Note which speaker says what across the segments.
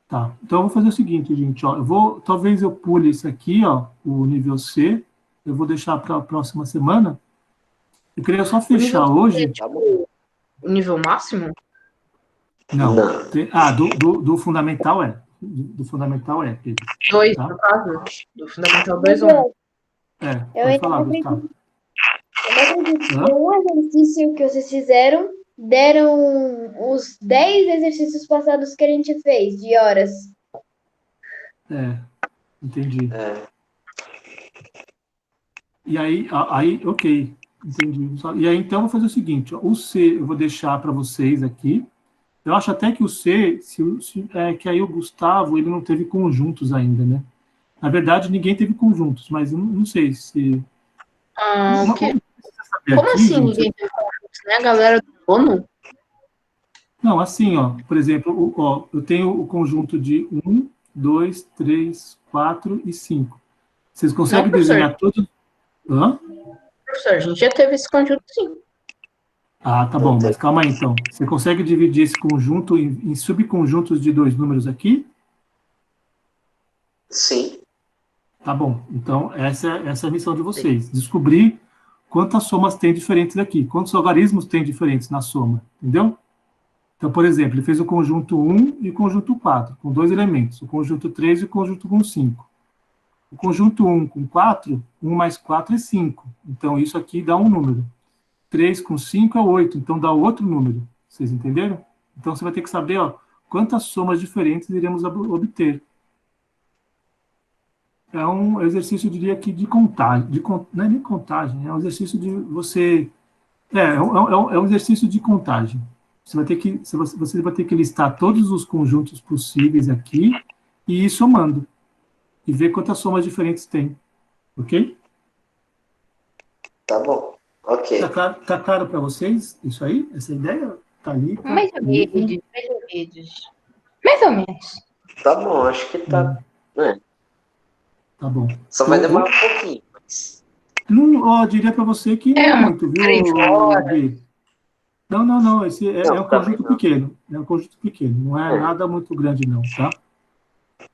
Speaker 1: Tá, então eu vou fazer o seguinte, gente, ó, talvez eu pule esse aqui, ó, o nível C, eu vou deixar para a próxima semana. Eu queria só
Speaker 2: O nível
Speaker 1: fechar
Speaker 2: C é
Speaker 1: hoje.
Speaker 3: Tá bom.
Speaker 2: o nível máximo?
Speaker 1: Não,
Speaker 3: Não.
Speaker 1: do fundamental é. Do fundamental é, Pedro.
Speaker 2: 2,
Speaker 1: Tá?
Speaker 2: no caso. Do Fundamental 2 ou 1.
Speaker 1: É,
Speaker 4: Eu
Speaker 1: pode
Speaker 4: ainda
Speaker 1: falar,
Speaker 4: não
Speaker 1: Gustavo.
Speaker 4: acredito. Eu não acredito que
Speaker 1: Hã?
Speaker 4: um exercício que vocês fizeram deram os 10 exercícios passados que a gente fez, de horas.
Speaker 1: É, entendi.
Speaker 3: É.
Speaker 1: E aí, ok, entendi. E aí, então, eu vou fazer o seguinte, ó, o C eu vou deixar para vocês aqui. Eu acho até que o C, que aí o Gustavo, ele não teve conjuntos ainda, né? Na verdade, ninguém teve conjuntos, mas eu não sei se...
Speaker 2: O quê?
Speaker 1: Precisa saber
Speaker 2: Como
Speaker 1: aqui,
Speaker 2: assim
Speaker 1: gente.
Speaker 2: ninguém tem conjuntos, né? A galera do ONU?
Speaker 1: Não, assim, ó, por exemplo, ó, eu tenho o conjunto de 1, 2, 3, 4 e 5. Vocês
Speaker 2: Não,
Speaker 1: conseguem
Speaker 2: professor.
Speaker 1: desenhar todos? Hã?
Speaker 2: Professor, a gente já teve esse conjunto, sim.
Speaker 1: Ah, tá
Speaker 3: Não
Speaker 1: bom,
Speaker 3: tem.
Speaker 1: mas calma aí então. Você consegue dividir esse conjunto em subconjuntos de dois números aqui?
Speaker 3: Sim.
Speaker 1: Tá bom. Então, essa é a missão de vocês. Descobrir quantas somas tem diferentes aqui. Quantos algarismos tem diferentes na soma. Entendeu? Então, por exemplo, ele fez o conjunto 1 e o conjunto 4, com dois elementos. O conjunto 3 e o conjunto com 5. O conjunto 1 com 4, 1 mais 4 é 5. Então, isso aqui dá um número. 3 com 5 é 8, então dá outro número. Vocês entenderam? Então, você vai ter que saber, ó, quantas somas diferentes iremos obter. É um exercício, eu diria aqui, de contagem. Não é nem contagem, é um exercício de você... É um exercício de contagem. Você vai ter que listar todos os conjuntos possíveis aqui e ir somando. E ver quantas somas diferentes tem. Ok?
Speaker 3: Tá bom. Ok.
Speaker 1: Tá claro para vocês isso aí? Essa ideia? Thalita,
Speaker 2: Mais ou
Speaker 1: Lívia?
Speaker 2: menos, mais ou menos. Mais ou menos.
Speaker 3: Tá bom, acho que tá. É.
Speaker 1: Tá bom.
Speaker 3: Só vai demorar um pouquinho. Mas...
Speaker 1: Não, ó, eu diria para você que não é
Speaker 2: Uma
Speaker 1: muito,
Speaker 2: 3
Speaker 1: viu,
Speaker 2: horas.
Speaker 1: Gui? Não. Esse é
Speaker 3: Não,
Speaker 1: um
Speaker 3: também
Speaker 1: conjunto
Speaker 3: não.
Speaker 1: pequeno. É um conjunto pequeno. Não é
Speaker 3: É.
Speaker 1: nada muito grande, não, tá?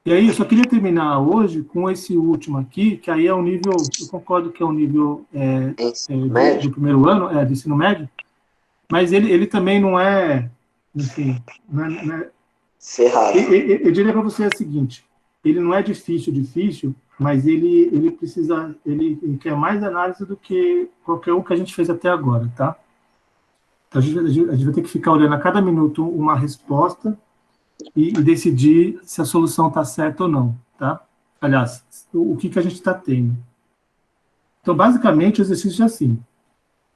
Speaker 1: E aí, eu só queria terminar hoje com esse último aqui, que aí é o nível, eu concordo que é o nível
Speaker 3: Ensino
Speaker 1: do
Speaker 3: médio?
Speaker 1: primeiro ano, do ensino médio, mas ele também não é, enfim,
Speaker 3: Ferrado.
Speaker 1: eu diria para você o seguinte, ele não é difícil, mas ele precisa, ele quer mais análise do que qualquer um que a gente fez até agora, tá? Então, a gente vai ter que ficar olhando a cada minuto uma resposta e decidir se a solução está certa ou não, tá? Aliás, o que a gente está tendo. Então, basicamente, o exercício é assim.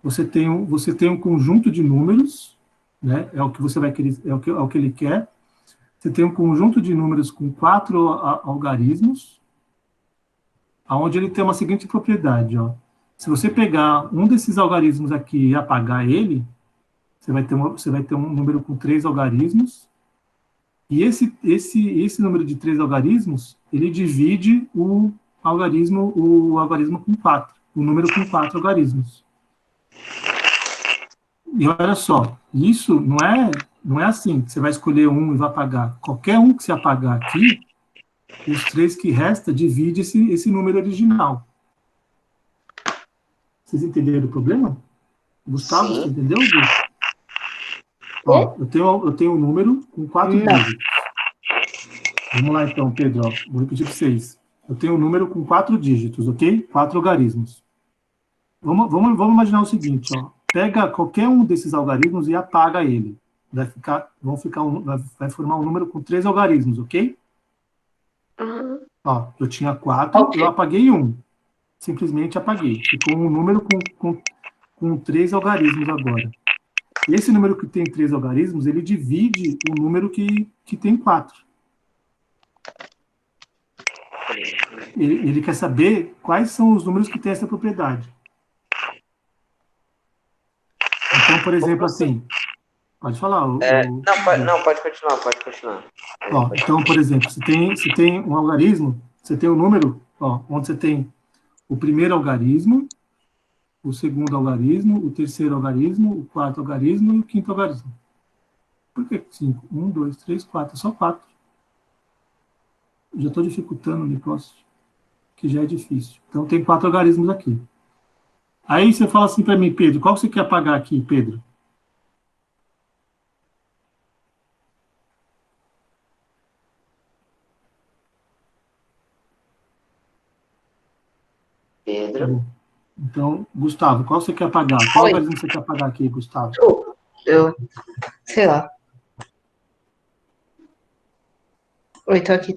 Speaker 1: Você tem um conjunto de números, né? É o que você vai querer, é o que ele quer. Você tem um conjunto de números com 4 algarismos, aonde ele tem uma seguinte propriedade, ó. Se você pegar um desses algarismos aqui e apagar ele, você vai ter um número com 3 algarismos. E esse número de 3 algarismos, ele divide o algarismo com 4, o número com 4 algarismos. E olha só, isso não é assim, que você vai escolher um e vai apagar. Qualquer um que você apagar aqui, os 3 que resta divide esse número original. Vocês entenderam o problema? Gustavo, você
Speaker 3: Sim.
Speaker 1: entendeu, Gui? Ó, eu tenho um número com 4 dígitos. Vamos lá então, Pedro, ó, vou repetir para vocês. Eu tenho um número com 4 dígitos, ok? 4 algarismos. Vamos imaginar o seguinte, ó. Pega qualquer um desses algarismos e apaga ele. Vai formar um número com 3 algarismos, ok?
Speaker 4: Aham.
Speaker 1: Ó, eu tinha 4,
Speaker 2: Ok.
Speaker 1: eu apaguei um. Simplesmente apaguei. Ficou um número com 3 algarismos agora. Esse número que tem 3 algarismos, ele divide o número que tem 4. Ele quer saber quais são os números que têm essa propriedade. Então, por exemplo, assim, pode falar.
Speaker 3: Não, pode continuar.
Speaker 1: Ó, então, por exemplo, se tem um algarismo, você tem um número, ó, onde você tem o primeiro algarismo, o segundo algarismo, o terceiro algarismo, o quarto algarismo e o quinto algarismo. Por que 5? 1, 2, 3, 4. É só 4. já tô dificultando o negócio, que já é difícil. Então, tem 4 algarismos aqui. Aí você fala assim para mim, Pedro, qual você quer apagar aqui, Pedro?
Speaker 3: Pedro.
Speaker 1: Então, Gustavo, qual você quer apagar? Qual
Speaker 2: Oi.
Speaker 1: algarismo você quer apagar aqui, Gustavo?
Speaker 2: Eu, sei lá. Oi, tô aqui.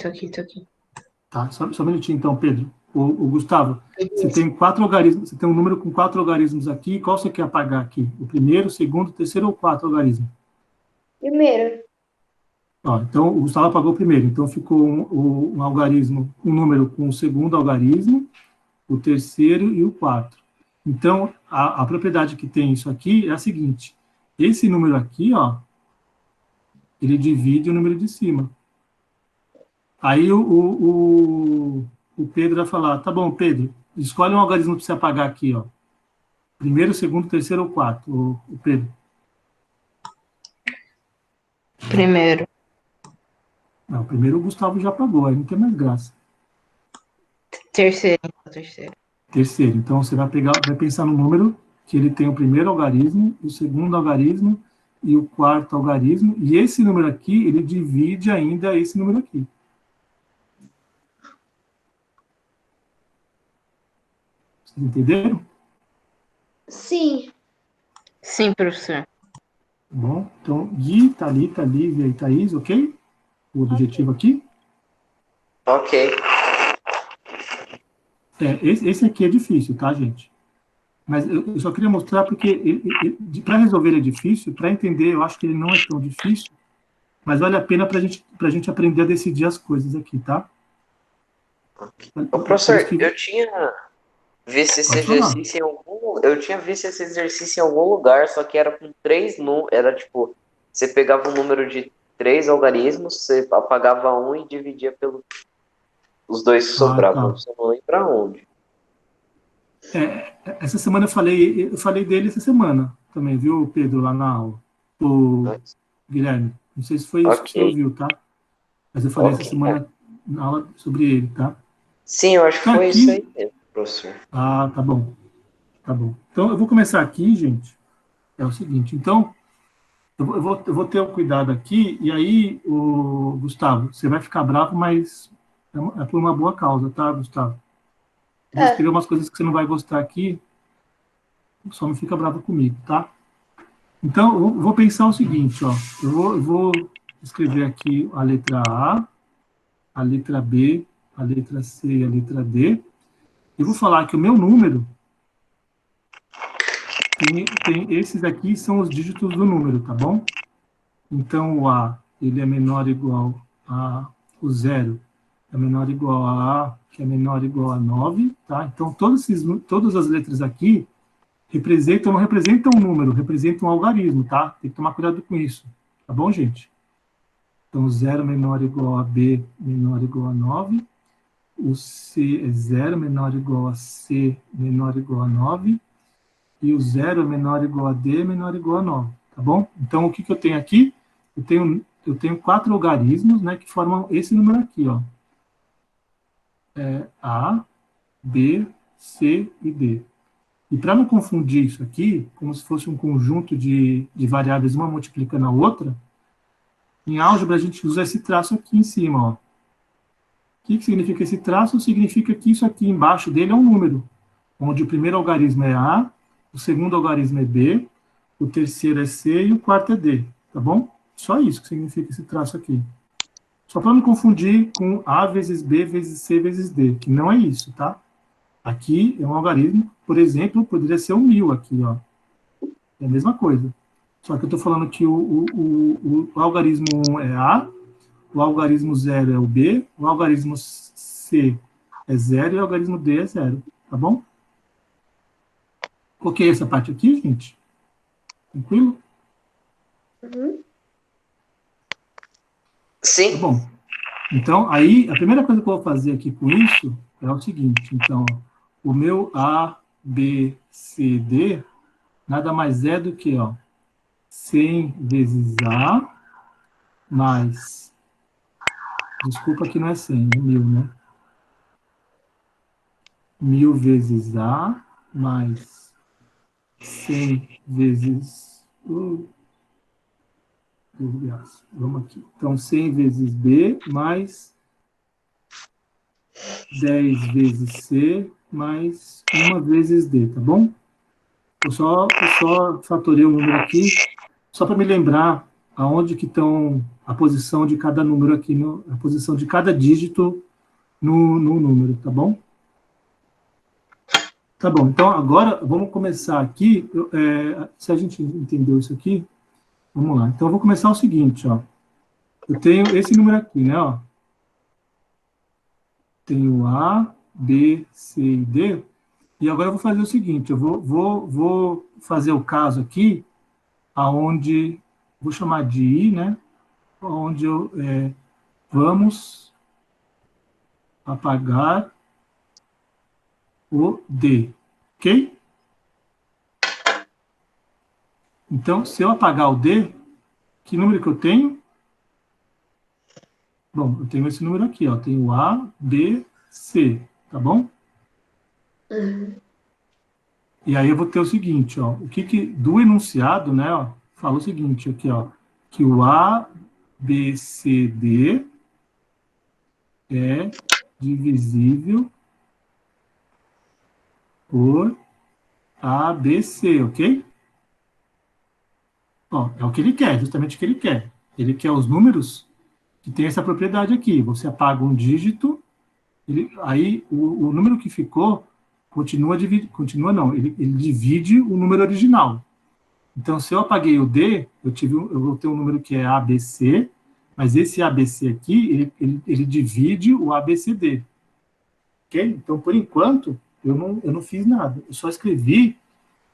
Speaker 1: Tá, só um minutinho então, Pedro. O Gustavo, você tem 4 algarismos, você tem um número com 4 algarismos aqui, qual você quer apagar aqui? O primeiro, o segundo, o terceiro ou o quarto algarismo?
Speaker 4: Primeiro.
Speaker 1: Ó, então, o Gustavo apagou o primeiro, então ficou um algarismo, um número com o segundo algarismo, o terceiro e o quarto. Então, a propriedade que tem isso aqui é a seguinte, esse número aqui, ó, ele divide o número de cima. Aí o Pedro vai falar, tá bom, Pedro, escolhe um algarismo para você apagar aqui, ó. Primeiro, segundo, terceiro ou quarto, o Pedro.
Speaker 2: Primeiro.
Speaker 1: Não, primeiro o Gustavo já apagou, aí não tem mais graça.
Speaker 2: Terceiro.
Speaker 1: Terceiro, então você vai pensar no número que ele tem o primeiro algarismo, o segundo algarismo e o quarto algarismo, e esse número aqui, ele divide ainda esse número aqui. Vocês entenderam?
Speaker 4: Sim.
Speaker 2: Sim, professor.
Speaker 1: Bom, então, Gui, Thalita, Lívia e Thaís, ok? O objetivo aqui?
Speaker 3: Ok.
Speaker 1: Esse aqui é difícil, tá, gente? Mas eu só queria mostrar porque para resolver ele é difícil, para entender eu acho que ele não é tão difícil, mas vale a pena para a gente aprender a decidir as coisas aqui, tá?
Speaker 3: Ô, professor,
Speaker 1: que...
Speaker 3: eu tinha visto esse
Speaker 1: Pode falar.
Speaker 3: exercício em eu tinha visto esse exercício em algum lugar, só que era com 3 números, era tipo, você pegava um número de 3 algarismos, você apagava um e dividia pelos os dois que sobravam.
Speaker 1: Tá.
Speaker 3: Você não lembra onde.
Speaker 1: Essa semana eu falei dele essa semana também, viu, Pedro, lá na aula. O
Speaker 3: Mas,
Speaker 1: Guilherme, não sei se foi isso que você
Speaker 3: ok,
Speaker 1: ouviu, tá? Mas eu falei essa
Speaker 3: ok.
Speaker 1: semana na aula sobre ele, tá?
Speaker 3: Sim, eu acho que
Speaker 1: Então
Speaker 3: foi isso
Speaker 1: aqui...
Speaker 3: aí mesmo, professor.
Speaker 1: Tá bom. Tá bom. Então eu vou começar aqui, gente. É o seguinte, então... Eu vou ter o cuidado aqui, e aí, o Gustavo, você vai ficar bravo, mas é por uma boa causa, tá, Gustavo? Vou
Speaker 4: Tá.
Speaker 1: escrever umas coisas que você não vai gostar aqui, só não fica bravo comigo, tá? Então, eu vou pensar o seguinte, ó, eu vou escrever aqui a letra A, a letra B, a letra C e a letra D, e vou falar que o meu número esses aqui são os dígitos do número, tá bom? Então, o A, ele é menor ou igual a o zero, é menor ou igual a A, que é menor ou igual a 9, tá? Então, todas as letras aqui não representam um número, representam um algarismo, tá? Tem que tomar cuidado com isso, tá bom, gente? Então, 0 menor ou igual a B, menor ou igual a 9, o C é 0 menor ou igual a C, menor ou igual a 9, e o 0 é menor ou igual a D, menor ou igual a 9, tá bom? Então, o que eu tenho aqui? Eu tenho 4 algarismos, né, que formam esse número aqui, ó. A, B, C e D. E para não confundir isso aqui, como se fosse um conjunto de variáveis, uma multiplicando a outra, em álgebra a gente usa esse traço aqui em cima, ó. O que significa esse traço? Significa que isso aqui embaixo dele é um número, onde o primeiro algarismo é A, o segundo algarismo é B, o terceiro é C e o quarto é D, tá bom? Só isso que significa esse traço aqui. Só para não confundir com A vezes B vezes C vezes D, que não é isso, tá? Aqui é um algarismo, por exemplo, poderia ser um 1000 aqui, ó. É a mesma coisa. Só que eu estou falando que o algarismo 1 é A, o algarismo 0 é o B, o algarismo C é 0 e o algarismo D é 0, tá bom? Ok essa parte aqui, gente? Tranquilo?
Speaker 4: Uhum.
Speaker 3: Sim.
Speaker 1: Tá bom. Então, aí, a primeira coisa que eu vou fazer aqui com isso é o seguinte. Então, o meu A, B, C, D nada mais é do que, ó, 100 vezes A mais Desculpa que não é 100, é 1000, né? 1000 vezes A mais 100 vezes... vamos aqui. Então, 100 vezes B mais 10 vezes C mais 1 vezes D, tá bom? Eu só fatorei o número aqui, só para me lembrar aonde que estão a posição de cada número aqui, a posição de cada dígito no número, tá bom? Tá bom, então agora vamos começar aqui, se a gente entendeu isso aqui, vamos lá. Então eu vou começar o seguinte, ó. Eu tenho esse número aqui, né, ó. Tenho A, B, C e D, e agora eu vou fazer o seguinte, eu vou fazer o caso aqui, aonde, vou chamar de I, né, onde vamos apagar o D, ok? Então, se eu apagar o D, que número que eu tenho? Bom, eu tenho esse número aqui, ó, tenho A, B, C, tá bom? E aí eu vou ter o seguinte, ó, do enunciado, né, ó, fala o seguinte aqui, ó, que o A, B, C, D é divisível por A, B, C, ok? Ó, é o que ele quer, justamente o que ele quer. Ele quer os números que tem essa propriedade aqui. Você apaga um dígito, aí o número que ficou continua não, ele divide o número original. Então, se eu apaguei o D, eu vou ter um número que é ABC, mas esse ABC aqui, ele divide o ABCD. Ok? Então, por enquanto, eu não fiz nada. Eu só escrevi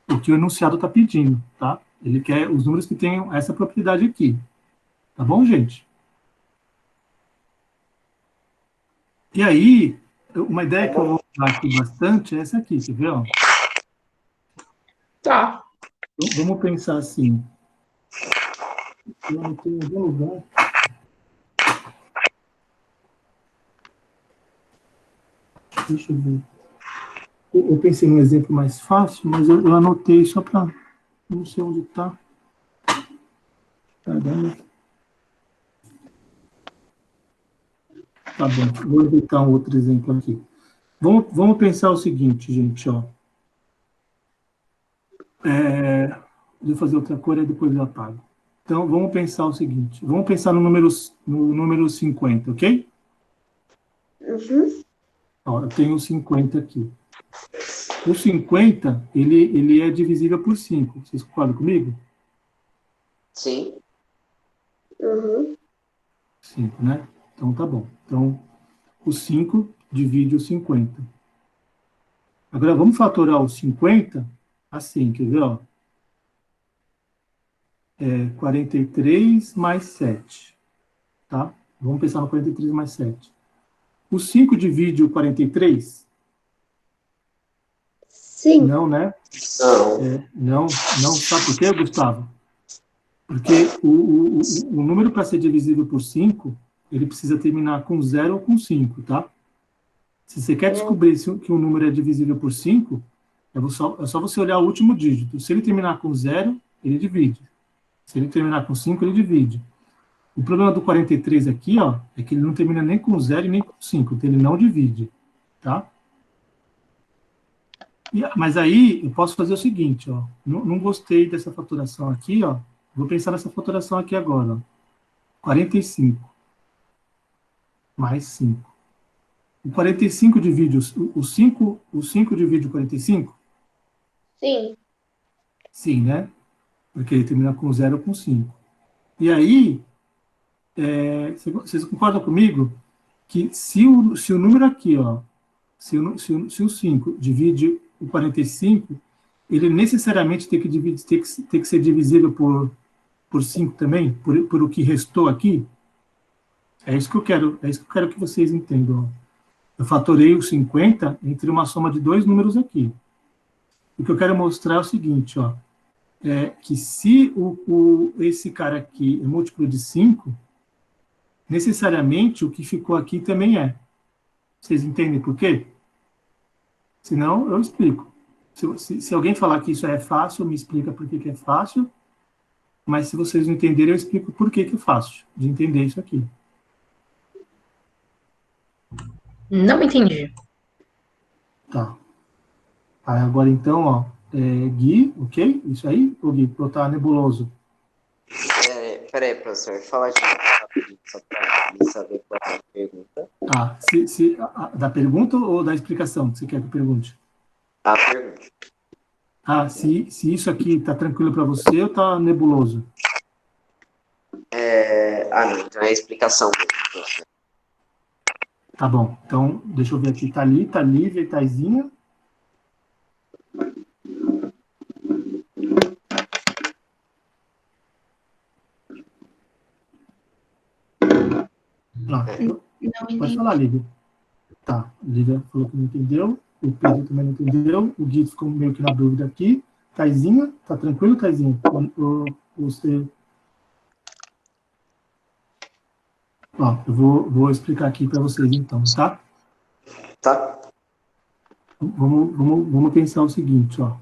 Speaker 1: o que o enunciado está pedindo, tá? Ele quer os números que tenham essa propriedade aqui. Tá bom, gente? E aí, uma ideia que eu vou usar aqui bastante é essa aqui, quer ver? Ó?
Speaker 2: Tá.
Speaker 1: Então, vamos pensar assim. Eu não tenho algum lugar. Deixa eu ver. Eu pensei num exemplo mais fácil, mas eu anotei só para... Não sei onde está. Caramba. Tá bom, vou inventar um outro exemplo aqui. Vamos pensar o seguinte, gente, ó. Deixa eu fazer outra cor e depois eu apago. Então, vamos pensar o seguinte. Vamos pensar no número 50, ok?
Speaker 4: Uhum.
Speaker 1: Ó, eu tenho 50 aqui. O 50, ele é divisível por 5. Vocês concordam comigo?
Speaker 3: Sim.
Speaker 4: Uhum.
Speaker 1: 5, né? Então, tá bom. Então, o 5 divide o 50. Agora, vamos fatorar o 50 assim, quer ver? Ó? 43 mais 7. Tá? Vamos pensar no 43 mais 7. O 5 divide o 43?
Speaker 4: Sim.
Speaker 1: Não, né?
Speaker 3: Não.
Speaker 1: Não. Sabe por quê, Gustavo? Porque o número para ser divisível por 5, ele precisa terminar com 0 ou com 5, tá? Se você quer descobrir que um número é divisível por 5, é só você olhar o último dígito. Se ele terminar com 0, ele divide. Se ele terminar com 5, ele divide. O problema do 43 aqui, ó, é que ele não termina nem com 0 e nem com 5, então ele não divide, tá? Mas aí eu posso fazer o seguinte, ó, não gostei dessa faturação aqui, ó, vou pensar nessa faturação aqui agora, ó, 45 mais 5. O 45 divide o 5 divide o 45?
Speaker 4: Sim.
Speaker 1: Sim, né? Porque ele termina com 0 ou com 5. E aí, vocês concordam comigo que se o número aqui, ó, se o 5 divide o 45, ele necessariamente tem que ser divisível por 5 também, por o que restou aqui? É isso que eu quero que vocês entendam. Eu fatorei o 50 entre uma soma de dois números aqui. O que eu quero mostrar é o seguinte, ó, que se esse cara aqui é múltiplo de 5, necessariamente o que ficou aqui também é. Vocês entendem por quê? Se não, eu explico. Se alguém falar que isso é fácil, me explica por que é fácil, mas se vocês não entenderem, eu explico por que é fácil de entender isso aqui.
Speaker 2: Não entendi.
Speaker 1: Tá. Aí agora, então, ó, Gui, ok? Isso aí? O Gui, tá nebuloso.
Speaker 3: Peraí, professor, fala de novo rapidinho, só para mim saber qual é a pergunta.
Speaker 1: Da pergunta ou da explicação que você quer que eu pergunte?
Speaker 3: A pergunta.
Speaker 1: Se isso aqui tá tranquilo para você ou tá nebuloso?
Speaker 3: Não, então é a explicação mesmo, professor.
Speaker 1: Tá bom. Então, deixa eu ver aqui. Tá Lívia e Taizinha.
Speaker 2: Não
Speaker 1: Pode
Speaker 2: entendi.
Speaker 1: falar, Lívia. Tá. A Lívia falou que não entendeu. O Pedro também não entendeu. O Gui ficou meio que na dúvida aqui. Taizinha, tá tranquilo, Taizinha? Você... Ó, eu vou explicar aqui para vocês, então, tá?
Speaker 3: Tá?
Speaker 1: Vamos pensar o seguinte, ó.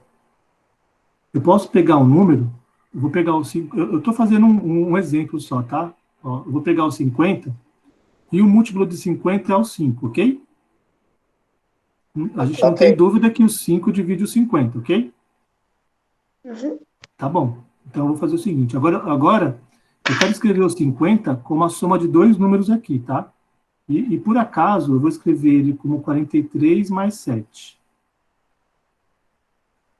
Speaker 1: Eu posso pegar um número, eu vou pegar o 5, eu estou fazendo um exemplo só, tá? Ó, eu vou pegar o 50, e o múltiplo de 50 é o 5, ok? A gente não tem dúvida que o 5 divide o 50, ok?
Speaker 4: Uhum.
Speaker 1: Tá bom. Então eu vou fazer o seguinte, agora eu quero escrever o 50 como a soma de dois números aqui, tá? E por acaso eu vou escrever ele como 43 mais 7.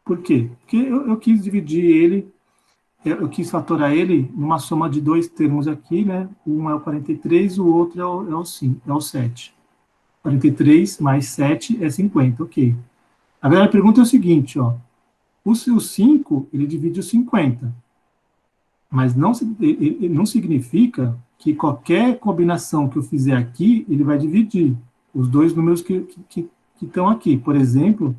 Speaker 1: Por quê? Porque eu quis dividir ele, eu quis fatorar ele numa soma de dois termos aqui, né? Um é o 43, o outro é o 7. 43 mais 7 é 50, ok. Agora a pergunta é o seguinte, ó. O 5, ele divide o 50. Mas não significa que qualquer combinação que eu fizer aqui, ele vai dividir os dois números que estão aqui. Por exemplo,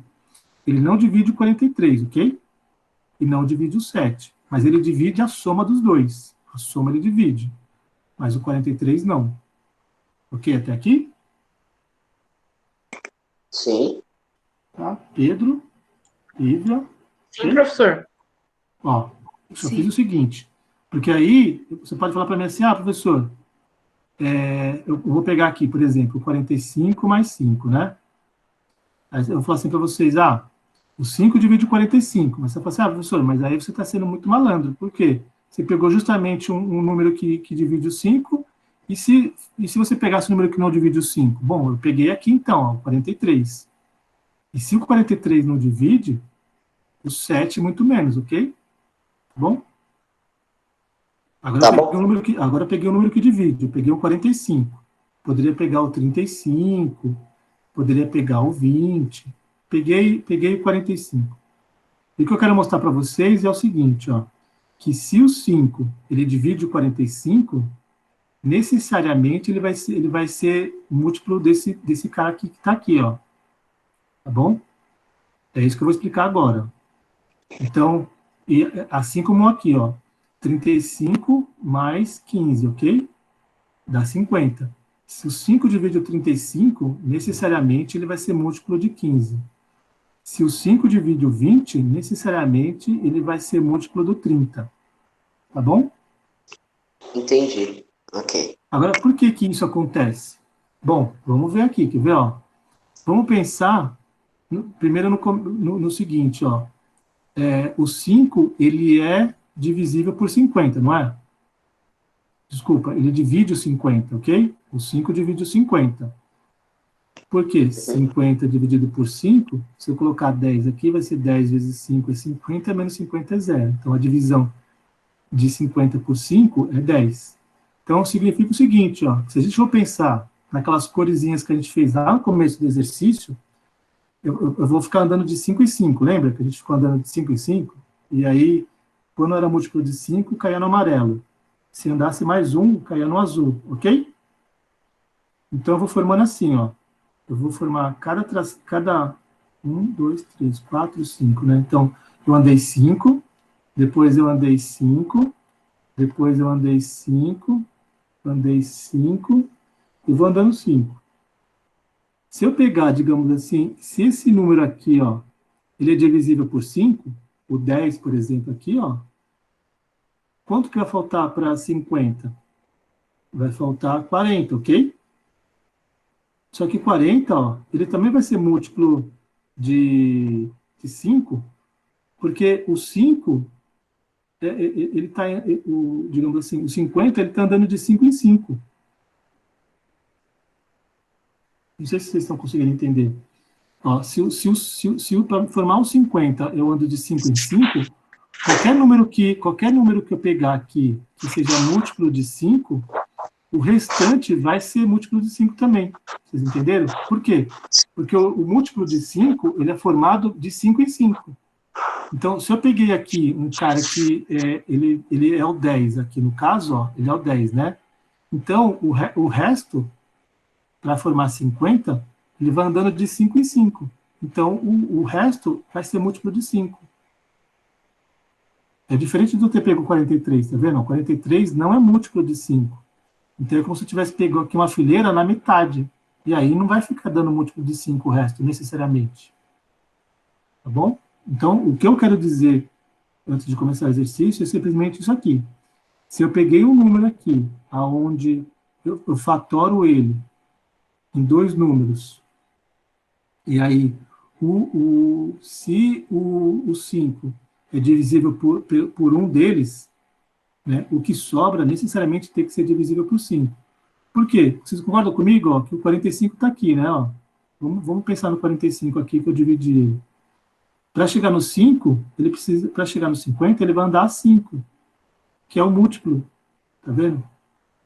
Speaker 1: ele não divide o 43, ok? E não divide o 7. Mas ele divide a soma dos dois. A soma ele divide. Mas o 43 não. Ok? Até aqui?
Speaker 3: Sim.
Speaker 1: Tá? Pedro, Lívia.
Speaker 2: Sim, professor.
Speaker 1: Ó, eu só fiz o seguinte. Porque aí, você pode falar para mim assim, professor, eu vou pegar aqui, por exemplo, 45 mais 5, né? Aí eu vou falar assim para vocês, o 5 divide o 45. Mas você fala assim, professor, mas aí você está sendo muito malandro. Por quê? Você pegou justamente um número que divide o 5, e se você pegasse o número que não divide o 5? Bom, eu peguei aqui então, o 43. E se o 43 não divide, o 7 muito menos, ok? Tá bom? Agora, eu peguei o número que divide, eu peguei o 45. Poderia pegar o 35, poderia pegar o 20. Peguei o 45. E o que eu quero mostrar para vocês é o seguinte, ó, que se o 5 ele divide o 45, necessariamente ele vai ser múltiplo desse cara aqui que está aqui, ó. Tá bom? É isso que eu vou explicar agora. Então, assim como aqui, ó, 35 mais 15, ok? Dá 50. Se o 5 divide o 35, necessariamente ele vai ser múltiplo de 15. Se o 5 divide o 20, necessariamente ele vai ser múltiplo do 30. Tá bom?
Speaker 3: Entendi. Ok.
Speaker 1: Agora, por que isso acontece? Bom, vamos ver aqui, quer ver? Ó? Vamos pensar primeiro no seguinte, ó. O 5, ele é divisível por 50, não é? Desculpa, ele divide o 50, ok? O 5 divide o 50. Por quê? 50 dividido por 5, se eu colocar 10 aqui, vai ser 10 vezes 5 é 50, menos 50 é 0. Então, a divisão de 50 por 5 é 10. Então, significa o seguinte, ó, se a gente for pensar naquelas coresinhas que a gente fez lá no começo do exercício, eu vou ficar andando de 5 em 5, lembra que a gente ficou andando de 5 em 5? E aí, quando era múltiplo de 5, caía no amarelo. Se andasse mais um, caía no azul, ok? Então, eu vou formando assim, ó. Eu vou formar cada 1, 2, 3, 4, 5, né? Então, eu andei 5, depois eu andei 5, depois eu andei 5, andei 5 e vou andando 5. Se eu pegar, digamos assim, se esse número aqui, ó, ele é divisível por 5, o 10, por exemplo, aqui, ó, quanto que vai faltar para 50? Vai faltar 40, ok? Só que 40, ó, ele também vai ser múltiplo de 5, porque o 5, ele está, digamos assim, o 50, ele está andando de 5 em 5. Não sei se vocês estão conseguindo entender. Ó, se para formar um 50 eu ando de 5 em 5, qualquer número que eu pegar aqui que seja múltiplo de 5, o restante vai ser múltiplo de 5 também. Vocês entenderam? Por quê? Porque o múltiplo de 5, ele é formado de 5 em 5. Então, se eu peguei aqui um cara que ele é o 10, aqui no caso, ó, ele é o 10, né? Então, o resto, para formar 50, ele vai andando de 5 em 5. Então, o resto vai ser múltiplo de 5. É diferente do ter pego 43, tá vendo? O 43 não é múltiplo de 5. Então, é como se eu tivesse pego aqui uma fileira na metade. E aí não vai ficar dando múltiplo de 5 o resto, necessariamente. Tá bom? Então, o que eu quero dizer, antes de começar o exercício, é simplesmente isso aqui. Se eu peguei um número aqui, onde eu fatoro ele em 2 números, e aí, se o 5 é divisível por um deles, né, o que sobra necessariamente tem que ser divisível por 5. Por quê? Vocês concordam comigo, ó, que o 45 está aqui, né? Ó? Vamos pensar no 45 aqui, que eu dividi ele. Para chegar no 5, para chegar no 50, ele vai andar a 5, que é o múltiplo, tá vendo?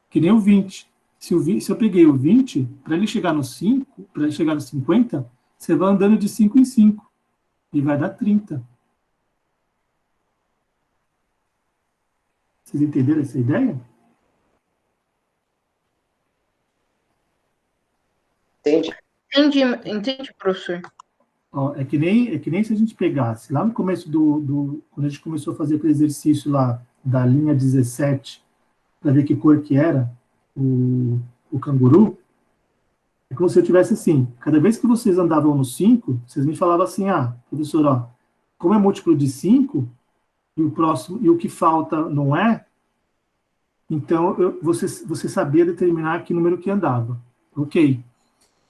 Speaker 1: Que nem o 20. Se eu peguei o 20, para ele chegar no 5, para ele chegar no 50, você vai andando de 5 em 5, e vai dar 30. Vocês entenderam essa ideia?
Speaker 2: Entendi, professor.
Speaker 1: Ó, é que nem se a gente pegasse, lá no começo quando a gente começou a fazer aquele exercício lá, da linha 17, para ver que cor que era o canguru, é como se eu tivesse assim, cada vez que vocês andavam no 5, vocês me falavam assim, professor, ó, como é múltiplo de 5, e o que falta não é, então você sabia determinar que número que andava. Ok.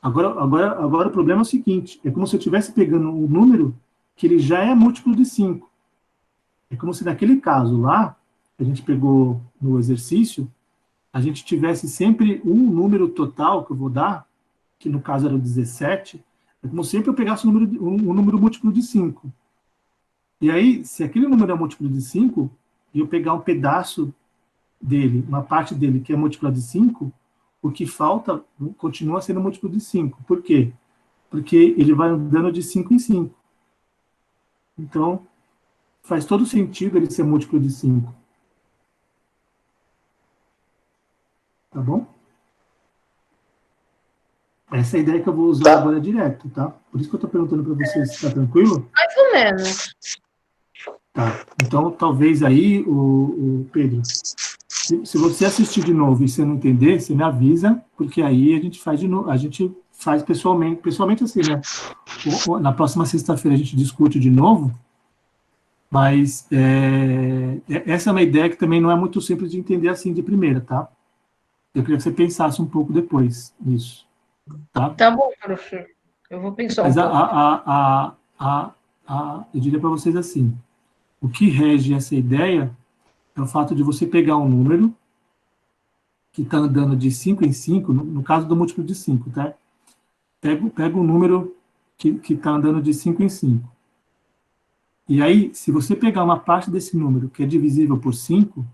Speaker 1: Agora o problema é o seguinte, é como se eu estivesse pegando um número que ele já é múltiplo de 5. É como se naquele caso lá, que a gente pegou no exercício, a gente tivesse sempre um número total que eu vou dar, que no caso era o 17, é como sempre eu pegasse um número múltiplo de 5. E aí, se aquele número é múltiplo de 5, e eu pegar um pedaço dele, uma parte dele que é múltipla de 5, o que falta continua sendo múltiplo de 5. Por quê? Porque ele vai andando de 5 em 5. Então, faz todo sentido ele ser múltiplo de 5. Tá bom? Essa é a ideia que eu vou usar agora direto, tá? Por isso que eu estou perguntando para vocês se está tranquilo.
Speaker 2: Mais ou menos.
Speaker 1: Tá. Então, talvez aí, o Pedro, se você assistir de novo e você não entender, você me avisa, porque aí a gente faz de novo, a gente faz pessoalmente assim, né? Na próxima sexta-feira a gente discute de novo, mas essa é uma ideia que também não é muito simples de entender assim de primeira, tá? Eu queria que você pensasse um pouco depois nisso, tá?
Speaker 2: Tá bom, professor. Eu vou pensar
Speaker 1: Mas
Speaker 2: pouco.
Speaker 1: eu diria para vocês assim, o que rege essa ideia é o fato de você pegar um número que está andando de 5 em 5, no caso do múltiplo de 5, tá? Pega um número que está andando de 5 em 5. E aí, se você pegar uma parte desse número que é divisível por 5,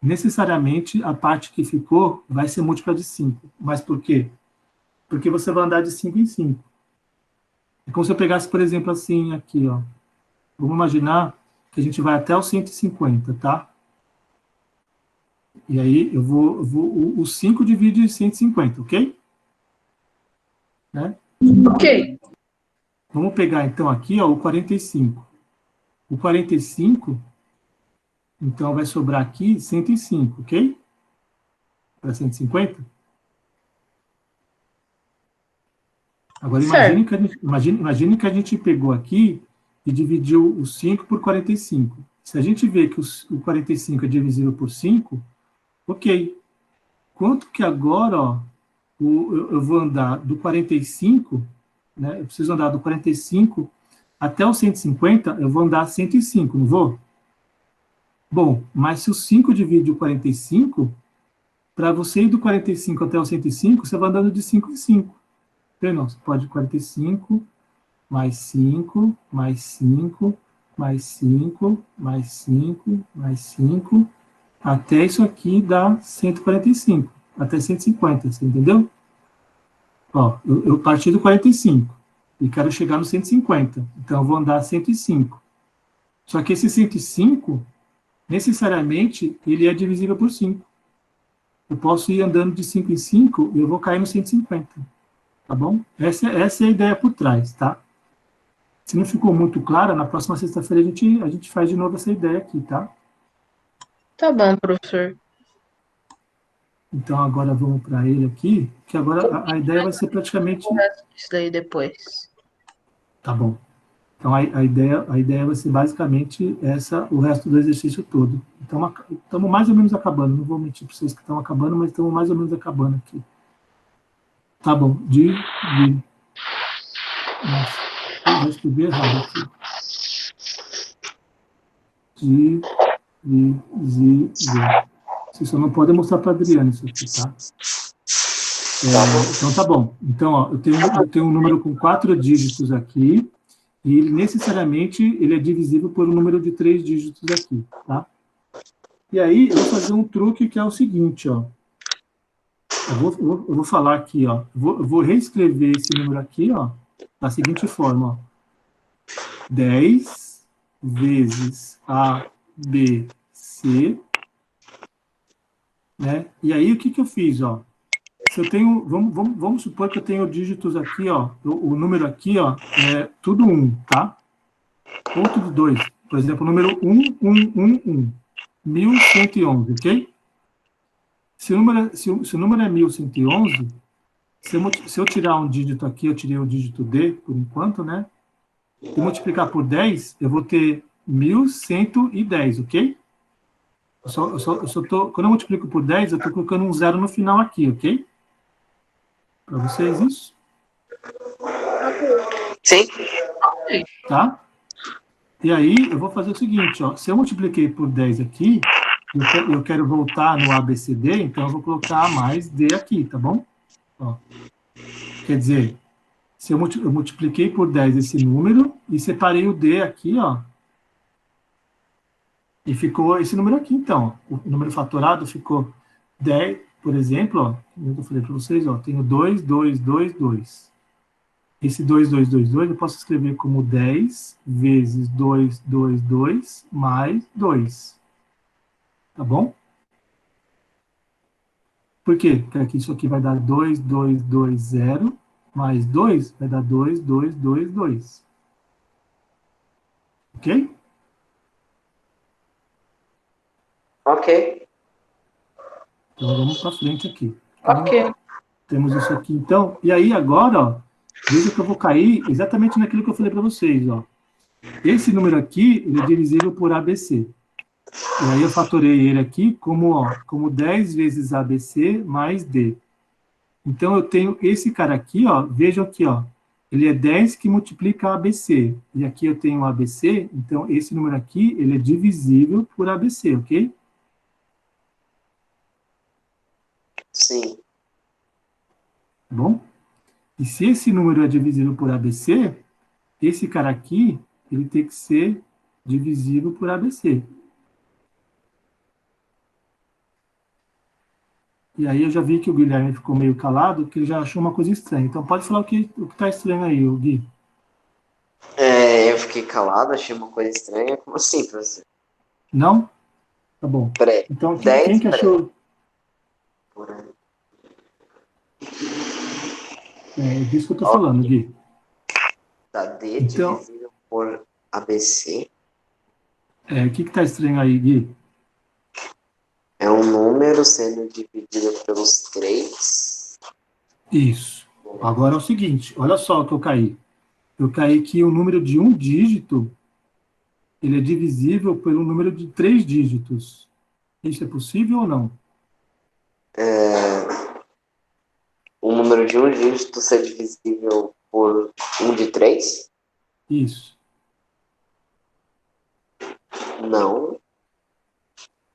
Speaker 1: necessariamente a parte que ficou vai ser múltipla de 5. Mas por quê? Porque você vai andar de 5 em 5. É como se eu pegasse, por exemplo, assim, aqui, ó. Vamos imaginar que a gente vai até o 150, tá? E aí, o 5 divide em 150, ok? Né?
Speaker 2: Ok.
Speaker 1: Vamos pegar, então, aqui, ó, o 45. O 45, então, vai sobrar aqui 105, ok? para 150? Agora,
Speaker 2: Certo.
Speaker 1: imagine que a gente pegou aqui e dividiu o 5 por 45. Se a gente vê que o 45 é divisível por 5, ok. Quanto que agora, ó, eu vou andar do 45, né? Eu preciso andar do 45 até o 150, eu vou andar 105, não vou? Bom, mas se o 5 divide o 45, para você ir do 45 até o 105, você vai andando de 5 em 5. Não, você pode 45, mais 5, mais 5, mais 5, mais 5, mais 5, até isso aqui dá 145, até 150, você entendeu? Ó, eu parti do 45 e quero chegar no 150, então eu vou andar 105. Só que esse 105, necessariamente, ele é divisível por 5. Eu posso ir andando de 5 em 5 e eu vou cair no 150, tá bom? Essa é a ideia por trás, tá? Se não ficou muito clara, na próxima sexta-feira a gente faz de novo essa ideia aqui, tá?
Speaker 2: Tá bom, professor.
Speaker 1: Então, agora vamos para ele aqui, que agora a ideia vai ser praticamente...
Speaker 2: O resto disso daí depois.
Speaker 1: Tá bom. Então, a ideia vai ser basicamente essa, o resto do exercício todo. Então, estamos mais ou menos acabando. Não vou mentir para vocês que estão acabando, mas estamos mais ou menos acabando aqui. Tá bom. Nossa, eu já escrevi errado aqui. Você só não pode mostrar para a Adriana isso aqui, tá? Então, tá bom. Então, ó, eu tenho um número com 4 dígitos aqui, e ele necessariamente ele é divisível por um número de 3 dígitos aqui, tá? E aí, eu vou fazer um truque que é o seguinte, ó. Eu vou falar aqui, ó. Eu vou reescrever esse número aqui, ó, da seguinte forma, ó. 10 vezes A, B, C, né? E aí, o que que eu fiz, ó? Se eu tenho, vamos supor que eu tenho dígitos aqui, ó, o número aqui, ó, é tudo 1, tá? Ou tudo 2. Por exemplo, o número 1. 1111, ok? Se o número é 1111, se eu tirar um dígito aqui, eu tirei o dígito D, por enquanto, né? E multiplicar por 10, eu vou ter 1110, ok? Quando eu multiplico por 10, eu estou colocando um zero no final aqui, ok? Para vocês isso?
Speaker 3: Sim.
Speaker 1: Tá? E aí, eu vou fazer o seguinte, ó. Se eu multipliquei por 10 aqui, eu quero voltar no ABCD, então eu vou colocar A mais D aqui, tá bom? Ó. Quer dizer, se eu multipliquei por 10 esse número e separei o D aqui, ó. E ficou esse número aqui, então. O número fatorado ficou 10, por exemplo, ó. Como eu falei para vocês, ó. Tenho 2, 2, 2, 2. Esse 2, 2, 2, 2 eu posso escrever como 10 vezes 2, 2, 2 mais 2. Tá bom? Por quê? Porque isso aqui vai dar 2, 2, 2, 0, mais 2 vai dar 2, 2, 2, 2. Ok?
Speaker 3: Ok.
Speaker 1: Então vamos para frente aqui. Então,
Speaker 2: Ok.
Speaker 1: temos isso aqui, então. E aí, agora, ó, veja que eu vou cair exatamente naquilo que eu falei para vocês, ó. Esse número aqui, ele é divisível por ABC. E aí eu fatorei ele aqui como 10 vezes ABC mais D. Então eu tenho esse cara aqui, ó, vejam aqui, ó. Ele é 10 que multiplica ABC. E aqui eu tenho ABC, então esse número aqui, ele é divisível por ABC, ok?
Speaker 3: Sim.
Speaker 1: Tá bom? E se esse número é divisível por ABC, esse cara aqui, ele tem que ser divisível por ABC. E aí eu já vi que o Guilherme ficou meio calado, que ele já achou uma coisa estranha. Então pode falar o que está estranho aí, Gui.
Speaker 3: Eu fiquei calado, achei uma coisa estranha. Como assim, professor?
Speaker 1: Não? Tá bom.
Speaker 3: Peraí.
Speaker 1: Então, quem
Speaker 3: 10,
Speaker 1: que achou? É disso que eu tô falando, Gui.
Speaker 3: Tá, D
Speaker 1: Então,
Speaker 3: divisível por ABC.
Speaker 1: o que tá estranho aí, Gui?
Speaker 3: É um número sendo dividido pelos 3.
Speaker 1: Isso. Agora é o seguinte, olha só o que eu caí. Eu caí que o número de um dígito, ele é divisível pelo número de 3 dígitos. Isso é possível ou não?
Speaker 3: O número de um dígito ser divisível por um de 3?
Speaker 1: Isso.
Speaker 3: Não.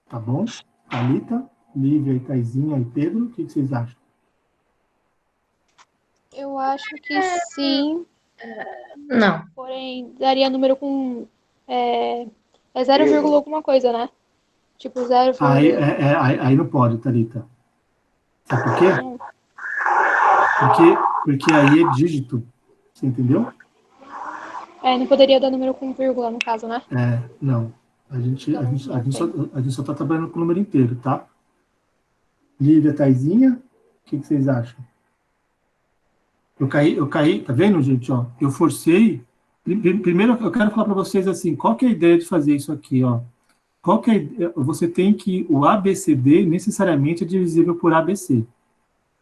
Speaker 1: Tá bom? Thalita, Lívia, Taizinha e Pedro, o que vocês acham?
Speaker 5: Eu acho que sim,
Speaker 2: Não.
Speaker 5: porém daria número com. É 0, alguma coisa, né? Tipo 0,
Speaker 1: Aí não pode, Thalita. Sabe por quê?
Speaker 5: não.
Speaker 1: Porque aí é dígito. Você entendeu?
Speaker 5: Não poderia dar número com vírgula, no caso, né?
Speaker 1: Não. A gente, a
Speaker 5: Então,
Speaker 1: gente, a
Speaker 5: não
Speaker 1: gente só,
Speaker 5: tem.
Speaker 1: a gente só tá trabalhando com o número inteiro, tá? Lívia, Taizinha, o que vocês acham? Eu caí, tá vendo, gente? Ó, eu forcei. Primeiro, eu quero falar para vocês assim, qual que é a ideia de fazer isso aqui, ó? Qual que é, você tem que o ABCD necessariamente é divisível por ABC,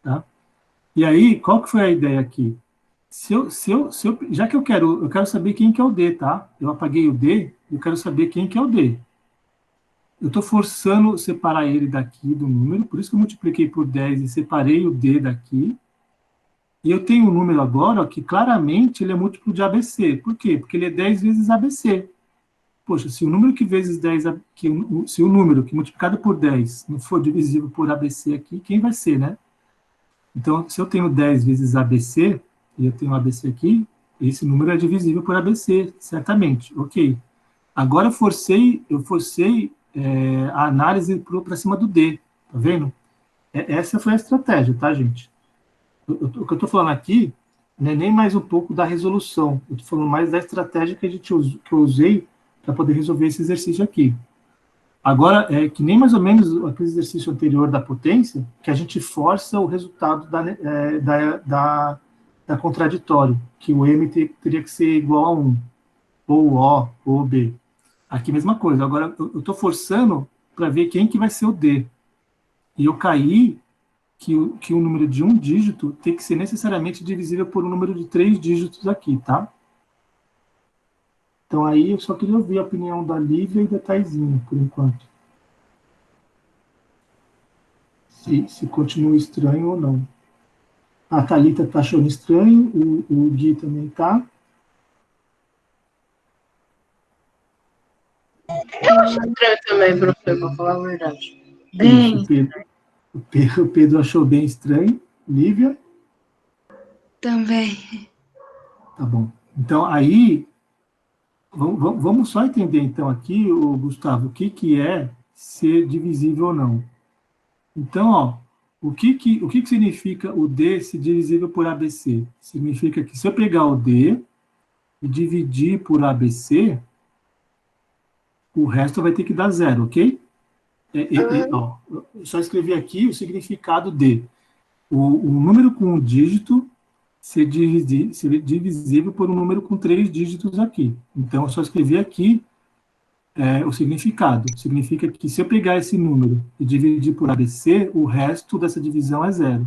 Speaker 1: tá? E aí, qual que foi a ideia aqui? Já que eu quero saber quem que é o D, tá? Eu apaguei o D, eu quero saber quem que é o D. Eu estou forçando separar ele daqui do número, por isso que eu multipliquei por 10 e separei o D daqui. E eu tenho um número agora ó, que claramente ele é múltiplo de ABC. Por quê? Porque ele é 10 vezes ABC. Poxa, se o número que vezes 10, se o número que multiplicado por 10 não for divisível por ABC aqui, quem vai ser, né? Então, se eu tenho 10 vezes ABC, e eu tenho ABC aqui, esse número é divisível por ABC, certamente. Ok. Agora eu forcei a análise para cima do D, tá vendo? Essa foi a estratégia, tá, gente? O que eu estou falando aqui não é nem mais um pouco da resolução, eu estou falando mais da estratégia que eu usei para poder resolver esse exercício aqui. Agora, é que nem mais ou menos aquele exercício anterior da potência, que a gente força o resultado da contraditório, que o M teria que ser igual a 1, ou O, ou B. Aqui, mesma coisa. Agora, eu estou forçando para ver quem que vai ser o D. E eu caí que o número de um dígito tem que ser necessariamente divisível por um número de 3 dígitos aqui, tá? Então, aí eu só queria ouvir a opinião da Lívia e da Taizinha, por enquanto. Se continua estranho ou não. A Thalita está achando estranho, o Gui também está.
Speaker 2: Eu acho estranho também, professor, pra falar a verdade.
Speaker 1: Isso,
Speaker 2: Bem,
Speaker 1: o Pedro achou bem estranho. Lívia?
Speaker 6: Também.
Speaker 1: Tá bom. Então, aí, vamos só entender, então, aqui, o Gustavo, o que é ser divisível ou não. Então, ó, o que significa o D ser divisível por ABC? Significa que se eu pegar o D e dividir por ABC, o resto vai ter que dar zero, ok? Ó, eu só escrevi aqui o significado de o número com um dígito ser divisível por um número com 3 dígitos aqui. Então, eu só escrevi aqui o significado. Significa que se eu pegar esse número e dividir por ABC, o resto dessa divisão é zero.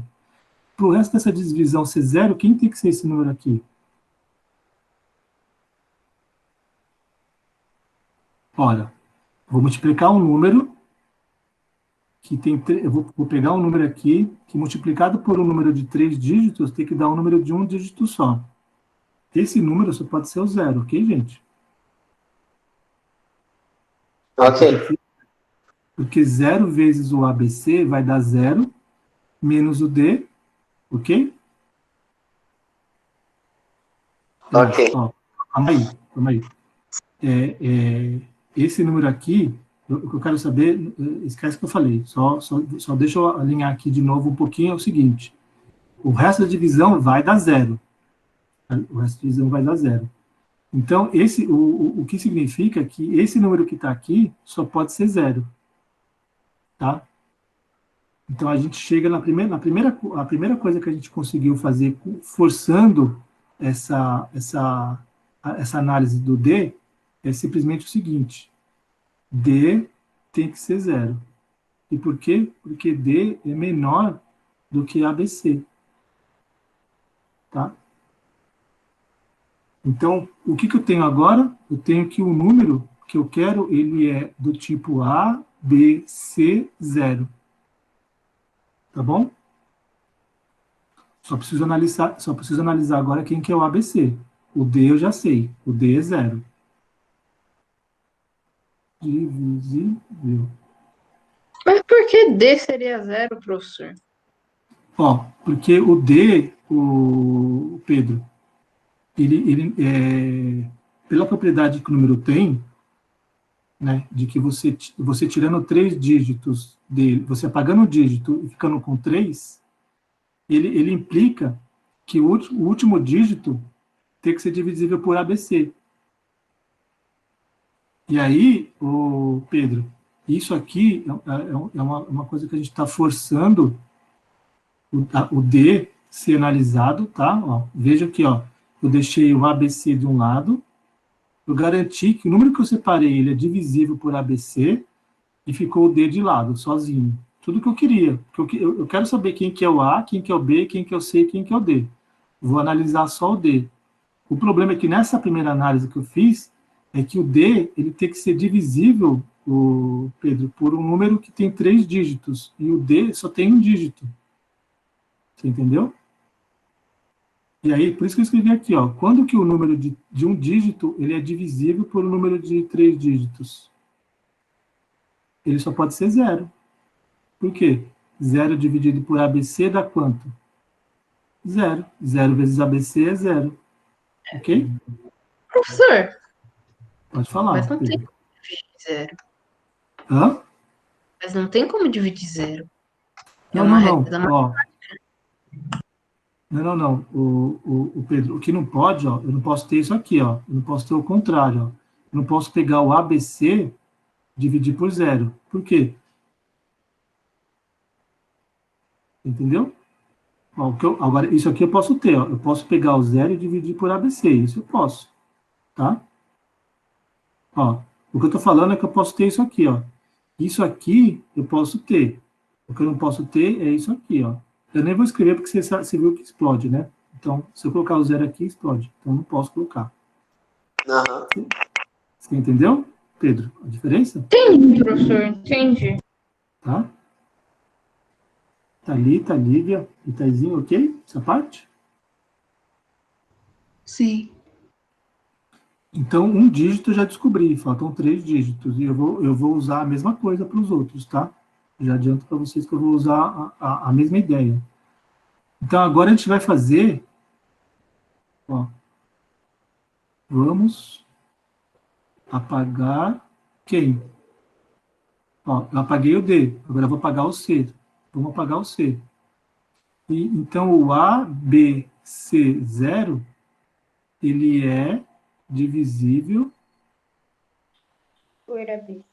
Speaker 1: Para o resto dessa divisão ser zero, quem tem que ser esse número aqui? Ora, vou multiplicar um número que tem. Eu vou pegar um número aqui que multiplicado por um número de 3 dígitos tem que dar um número de um dígito só. Esse número só pode ser o zero, ok, gente?
Speaker 3: Ok.
Speaker 1: Porque 0 vezes o ABC vai dar 0, menos o D, ok?
Speaker 3: Ok.
Speaker 1: Ó, calma aí. Esse número aqui, o que eu quero saber, esquece que eu falei, só deixa eu alinhar aqui de novo um pouquinho, é o seguinte, o resto da divisão vai dar zero. O resto da divisão vai dar zero. Então, o que significa que esse número que está aqui só pode ser zero. Tá? Então, a gente chega a primeira coisa que a gente conseguiu fazer, forçando essa análise do D, é simplesmente o seguinte: D tem que ser zero. E por quê? Porque D é menor do que ABC. Tá? Então, o que eu tenho agora? Eu tenho que o número que eu quero, ele é do tipo A, B, C, 0. Tá bom? Só preciso analisar agora quem que é o ABC. O D eu já sei. O D é 0. Divisível.
Speaker 2: Mas por que D seria 0, professor?
Speaker 1: Ó, porque o D, o Pedro, ele pela propriedade que o número tem, né, de que você tirando 3 dígitos dele, você apagando o dígito e ficando com 3, ele implica que o último dígito tem que ser divisível por ABC. E aí, o Pedro, isso aqui é uma coisa que a gente está forçando o D ser analisado, tá? Ó, veja aqui, ó, eu deixei o ABC de um lado, eu garanti que o número que eu separei ele é divisível por ABC e ficou o D de lado, sozinho. Tudo que eu queria. Eu quero saber quem que é o A, quem que é o B, quem que é o C e quem que é o D. Vou analisar só o D. O problema é que nessa primeira análise que eu fiz, é que o D ele tem que ser divisível, o Pedro, por um número que tem 3 dígitos. E o D só tem um dígito. Você entendeu? E aí, por isso que eu escrevi aqui, ó. Quando que o número de um dígito ele é divisível por um número de 3 dígitos? Ele só pode ser 0. Por quê? 0 dividido por ABC dá quanto? 0. 0 vezes ABC é 0. Ok?
Speaker 2: Professor,
Speaker 1: Pode falar.
Speaker 2: mas não tem
Speaker 1: Pedro.
Speaker 2: como dividir 0.
Speaker 1: Hã?
Speaker 2: Mas não tem como dividir 0. É
Speaker 1: Não,
Speaker 2: uma
Speaker 1: não,
Speaker 2: reta
Speaker 1: não. Ó, não. O Pedro, o que não pode, ó, eu não posso ter isso aqui, ó. Eu não posso ter o contrário, ó. Eu não posso pegar o ABC dividir por 0. Por quê? Entendeu? Ó, agora, isso aqui eu posso ter, ó. Eu posso pegar o 0 e dividir por ABC. Isso eu posso, tá? Ó, o que eu estou falando é que eu posso ter isso aqui, ó. Isso aqui eu posso ter. O que eu não posso ter é isso aqui, ó. Eu nem vou escrever porque você viu que explode, né? Então, se eu colocar o 0 aqui, explode. Então, eu não posso colocar.
Speaker 3: Aham.
Speaker 1: Você entendeu, Pedro, a diferença?
Speaker 2: Entendi, professor, entendi.
Speaker 1: Tá? Thalita, Lívia, Itaizinho, ok? Essa parte?
Speaker 6: Sim.
Speaker 1: Então, um dígito eu já descobri, faltam 3 dígitos. E eu vou usar a mesma coisa para os outros, tá? Já adianto para vocês que eu vou usar a mesma ideia. Então, agora a gente vai fazer... Ó, vamos apagar quem? Ó, eu apaguei o D, agora eu vou apagar o C. Vamos apagar o C. E, então, o A, B, C, 0, ele é divisível
Speaker 4: Por ABC.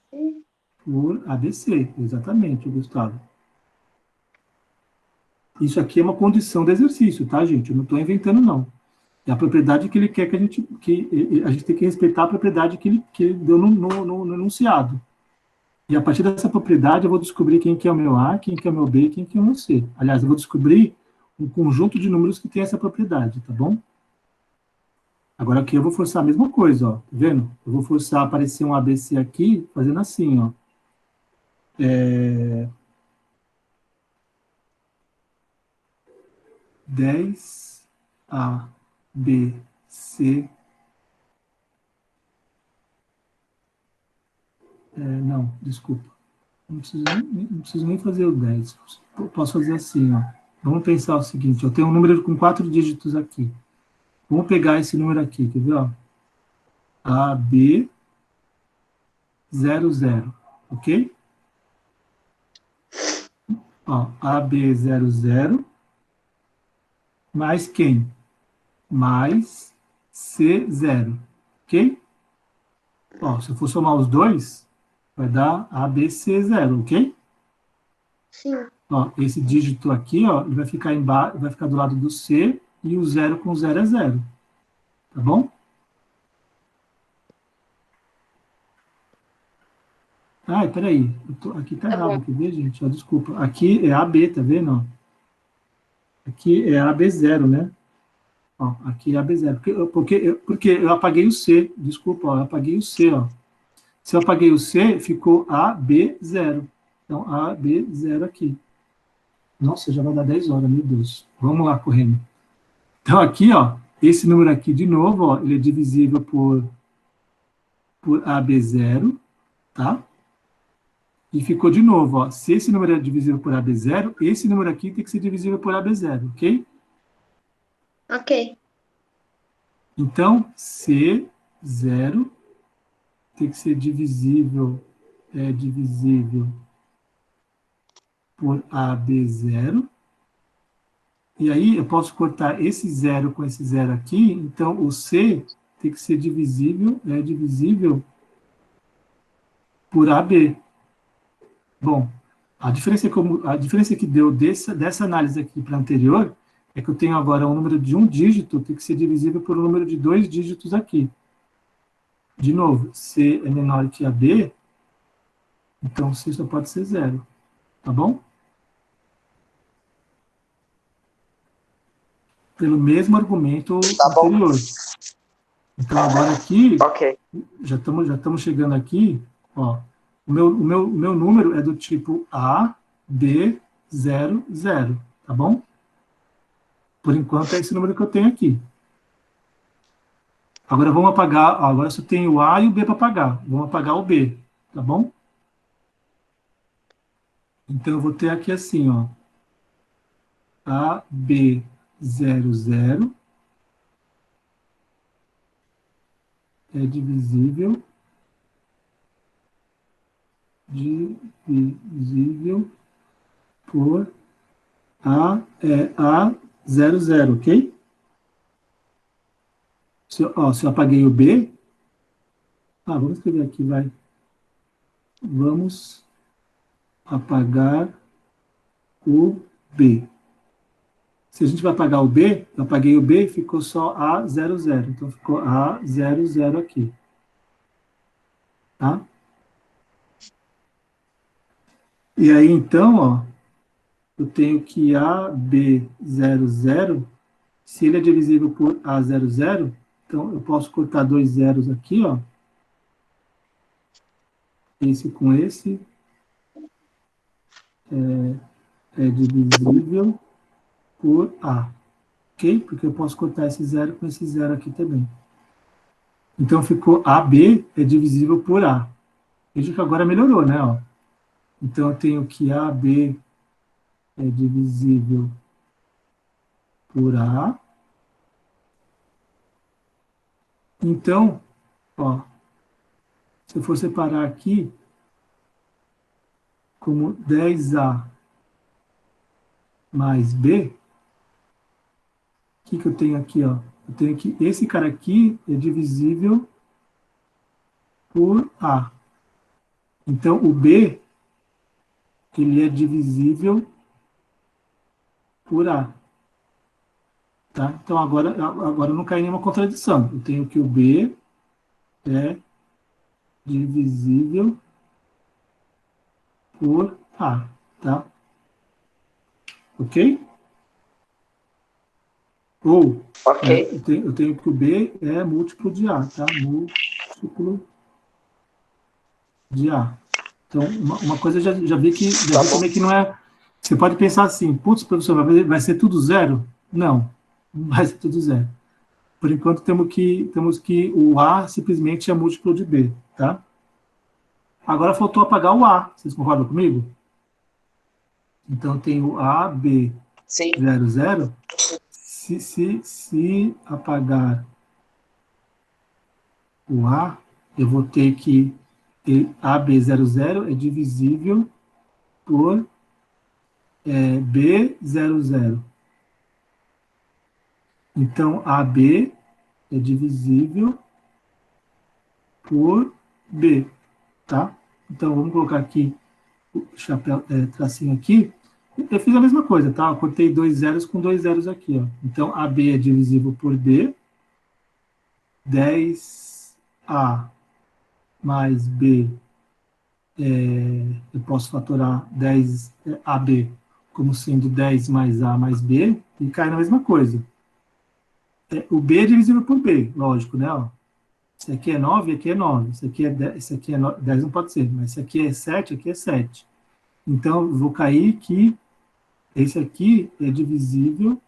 Speaker 1: por ABC, exatamente, Gustavo. Isso aqui é uma condição do exercício, tá, gente? Eu não estou inventando, não. É a propriedade que ele quer que a gente tem que respeitar a propriedade que ele deu no enunciado. E a partir dessa propriedade eu vou descobrir quem que é o meu A, quem que é o meu B, quem que é o meu C. Aliás, eu vou descobrir um conjunto de números que tem essa propriedade, tá bom? Agora aqui eu vou forçar a mesma coisa, ó. Tá vendo? Eu vou forçar a aparecer um ABC aqui, fazendo assim, ó. 10 A, B, C. Não, desculpa. Não preciso nem fazer o 10. Eu posso fazer assim, ó. Vamos pensar o seguinte, eu tenho um número com 4 dígitos aqui. Vamos pegar esse número aqui, quer ver, ó? AB 00, ok? Ó, AB 00 mais quem? Mais C0, ok? Ó, se eu for somar os dois, vai dar ABC0, ok?
Speaker 4: Sim.
Speaker 1: Ó, esse dígito aqui, ó, ele vai ficar embaixo, vai ficar do lado do C e o 0 com 0 é 0. Tá bom? Ai, peraí. Aqui tá
Speaker 2: Tá
Speaker 1: errado,
Speaker 2: bom.
Speaker 1: quer ver, gente? Ó, desculpa. Aqui é AB, tá vendo? Ó? Aqui é AB0, né? Ó, aqui é AB0. Porque eu apaguei o C. Desculpa, ó, eu apaguei o C, ó. Se eu apaguei o C, ficou AB0. Então, AB0 aqui. Nossa, já vai dar 10 horas, meu Deus. Vamos lá, correndo. Então, aqui, ó, esse número aqui, de novo, ó, ele é divisível por AB0, tá? E ficou de novo, ó, se esse número é divisível por AB0, esse número aqui tem que ser divisível por AB0, ok?
Speaker 4: Ok.
Speaker 1: Então, C0 tem que ser divisível por AB0. E aí eu posso cortar esse zero com esse zero aqui, então o C tem que ser divisível por AB. Bom, a diferença que deu dessa análise aqui para a anterior é que eu tenho agora um número de um dígito tem que ser divisível por um número de 2 dígitos aqui. De novo, C é menor que AB, então C só pode ser zero, tá bom? Pelo mesmo argumento
Speaker 3: Tá bom.
Speaker 1: anterior. Então agora aqui,
Speaker 3: Ok.
Speaker 1: já estamos chegando aqui, ó, o meu número é do tipo A, B, 0, 0, tá bom? Por enquanto é esse número que eu tenho aqui. Agora vamos apagar, ó, agora só tenho o A e o B para apagar. Vamos apagar o B, tá bom? Então eu vou ter aqui assim, ó, A, B, 0, 0 é divisível por A00, ok? Se eu apaguei o B, vamos escrever aqui, vai. Vamos apagar o B. Se a gente vai apagar o B, eu apaguei o B, ficou só A00. Então ficou A00 aqui. Tá? E aí, então, ó, eu tenho que AB00, se ele é divisível por A00, então eu posso cortar dois zeros aqui, ó. Esse com esse é divisível por A. Ok? Porque eu posso cortar esse zero com esse zero aqui também. Então ficou AB é divisível por A. Veja que agora melhorou, né? Ó. Então eu tenho que AB é divisível por A. Então, ó, se eu for separar aqui como 10A mais B, o que eu tenho aqui? Ó? Eu tenho que esse cara aqui é divisível por A. Então, o B, ele é divisível por A. Tá? Então, agora não cai nenhuma contradição. Eu tenho que o B é divisível por A. Tá? Ok? Ou,
Speaker 3: Ok.
Speaker 1: eu tenho que o B é múltiplo de A. Tá? Múltiplo de A. Então, uma coisa eu já vi também que não é... Você pode pensar assim, putz, professor, vai ser tudo zero? Não, não vai ser tudo zero. Por enquanto, temos que o A simplesmente é múltiplo de B, tá? Agora faltou apagar o A. Vocês concordam comigo? Então, eu tenho A, B,
Speaker 3: Sim.
Speaker 1: 0, 0. Se apagar o A, eu vou ter que AB00 é divisível por B00. Então, AB é divisível por B, tá? Então, vamos colocar aqui o chapéu, tracinho aqui. Eu fiz a mesma coisa, tá? Eu cortei dois zeros com dois zeros aqui, ó. Então, AB é divisível por B. 10A mais B eu posso fatorar 10AB como sendo 10 mais A mais B, e cai na mesma coisa. O B é divisível por B, lógico, né? Ó. Esse aqui é 9, aqui é 9. Esse aqui é 10, não pode ser, mas esse aqui é 7, aqui é 7. Então, eu vou cair que esse aqui é divisível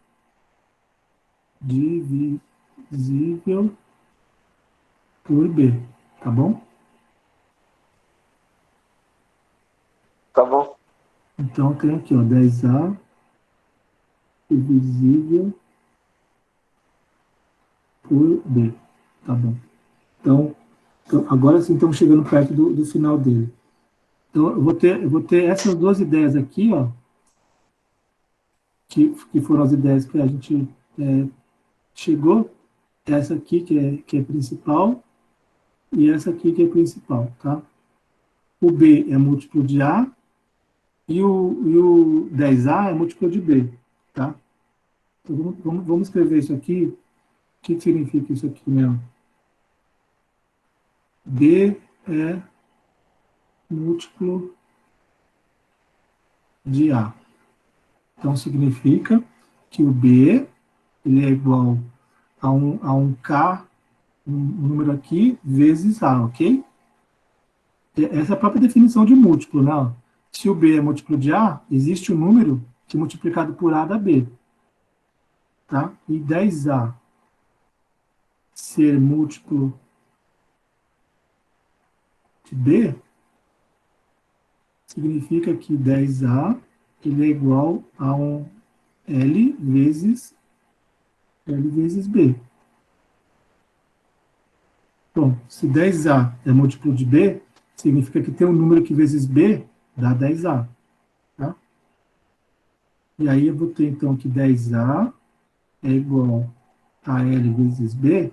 Speaker 1: por B, tá bom?
Speaker 3: Tá bom?
Speaker 1: Então, tem aqui, ó, 10A divisível por B, tá bom? Então agora sim estamos chegando perto do final dele. Então, eu vou ter essas duas ideias aqui, ó, que foram as ideias que a gente chegou, essa aqui que é principal, e essa aqui que é principal, tá? O B é múltiplo de A, e o 10A é múltiplo de B, tá? Então, vamos escrever isso aqui. O que significa isso aqui, né? B é múltiplo de A. Então, significa que o B ele é igual a um K, um número aqui, vezes A, ok? Essa é a própria definição de múltiplo, né? Se o B é múltiplo de A, existe um número que multiplicado por A dá B. Tá? E 10A ser múltiplo de B significa que 10A ele é igual a um L vezes B. Bom, se 10A é múltiplo de B, significa que tem um número que vezes B dá 10A. Tá? E aí eu vou ter, então, que 10A é igual a L vezes B.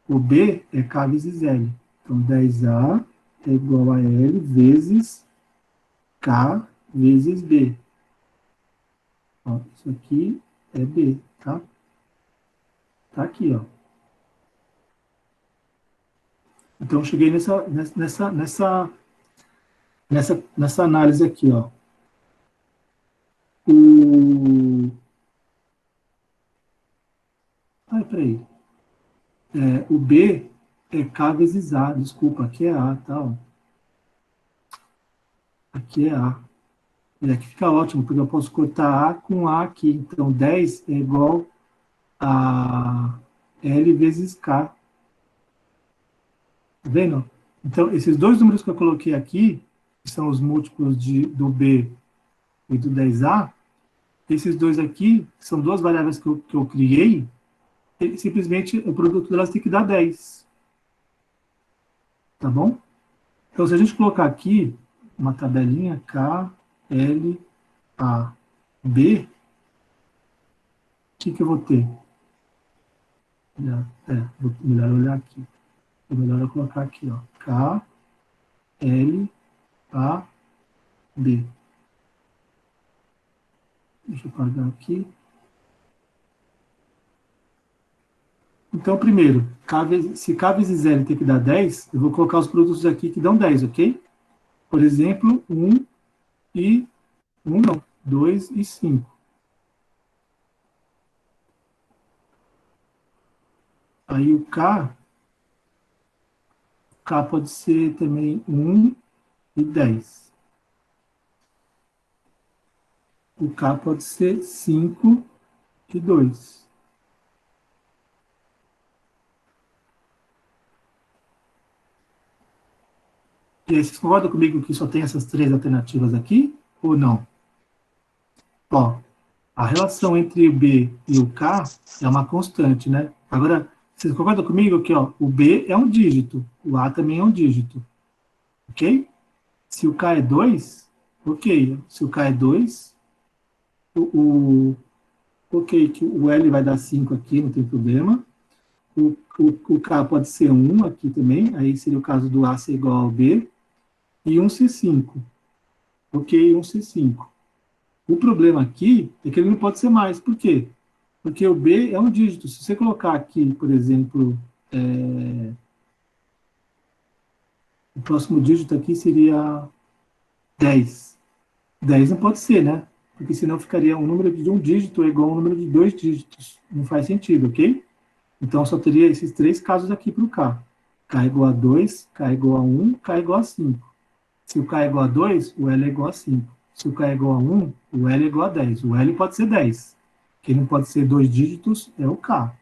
Speaker 1: O B é K vezes L. Então, 10A é igual a L vezes K vezes B. Ó, isso aqui é B, tá? Tá aqui, ó. Então, eu cheguei nessa análise aqui, ó. Peraí. O B é K vezes A, desculpa, aqui é A, tá? Ó. Aqui é A. E aqui fica ótimo, porque eu posso cortar A com A aqui. Então, 10 é igual a L vezes K. Tá vendo? Então, esses dois números que eu coloquei aqui, que são os múltiplos do B e do 10A, esses dois aqui, que são duas variáveis que eu criei, simplesmente o produto delas tem que dar 10. Tá bom? Então, se a gente colocar aqui uma tabelinha K, L, A, B, o que eu vou ter? Melhor olhar aqui. É melhor eu colocar aqui, ó. K, L, A, B. Deixa eu apagar aqui. Então, primeiro, se K vezes L tem que dar 10, eu vou colocar os produtos aqui que dão 10, ok? Por exemplo, 1 e 1 não, 2 e 5. Aí o K pode ser também 1 e 10. O K pode ser 5 e 2. E aí, vocês concordam comigo que só tem essas três alternativas aqui? Ou não? Ó, a relação entre o B e o K é uma constante, né? Agora, vocês concordam comigo que ó, o B é um dígito, o A também é um dígito. Ok? Se o K é 2, ok. Se o K é 2, ok, que o L vai dar 5 aqui, não tem problema. O K pode ser 1 aqui também, aí seria o caso do A ser igual ao B. E um C5. Ok, um C5. O problema aqui é que ele não pode ser mais. Por quê? Porque o B é um dígito. Se você colocar aqui, por exemplo, O próximo dígito aqui seria 10. 10 não pode ser, né? Porque senão ficaria um número de um dígito é igual a um número de 2 dígitos. Não faz sentido, ok? Então, só teria esses 3 casos aqui para o K. K é igual a 2, K é igual a 1, K é igual a 5. Se o K é igual a 2, o L é igual a 5. Se o K é igual a 1, o L é igual a 10. O L pode ser 10. Quem não pode ser 2 dígitos é o K.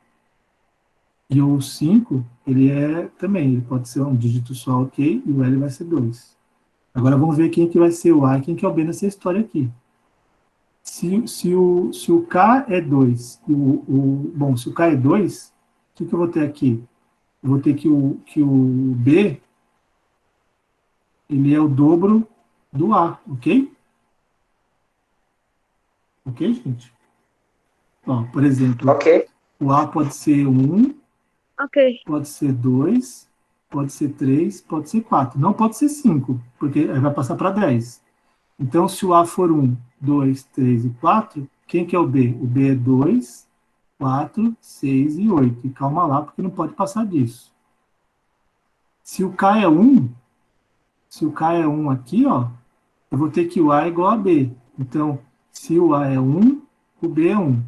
Speaker 1: E o 5, ele ele pode ser um dígito só, ok? E o L vai ser 2. Agora vamos ver quem que vai ser o A e quem que é o B nessa história aqui. Se o K é 2, bom, se o K é 2, o que eu vou ter aqui? Eu vou ter que o B, ele é o dobro do A, ok? Ok, gente? Ó, por exemplo,
Speaker 3: Ok.
Speaker 1: o A pode ser 1,
Speaker 5: Ok.
Speaker 1: pode ser 2, pode ser 3, pode ser 4. Não pode ser 5, porque aí vai passar para 10. Então, se o A for 1, 2, 3 e 4, quem que é o B? O B é 2, 4, 6 e 8. E calma lá, porque não pode passar disso. Se o K é 1, se o K é 1 aqui, ó, eu vou ter que o A é igual a B. Então, se o A é 1, o B é 1.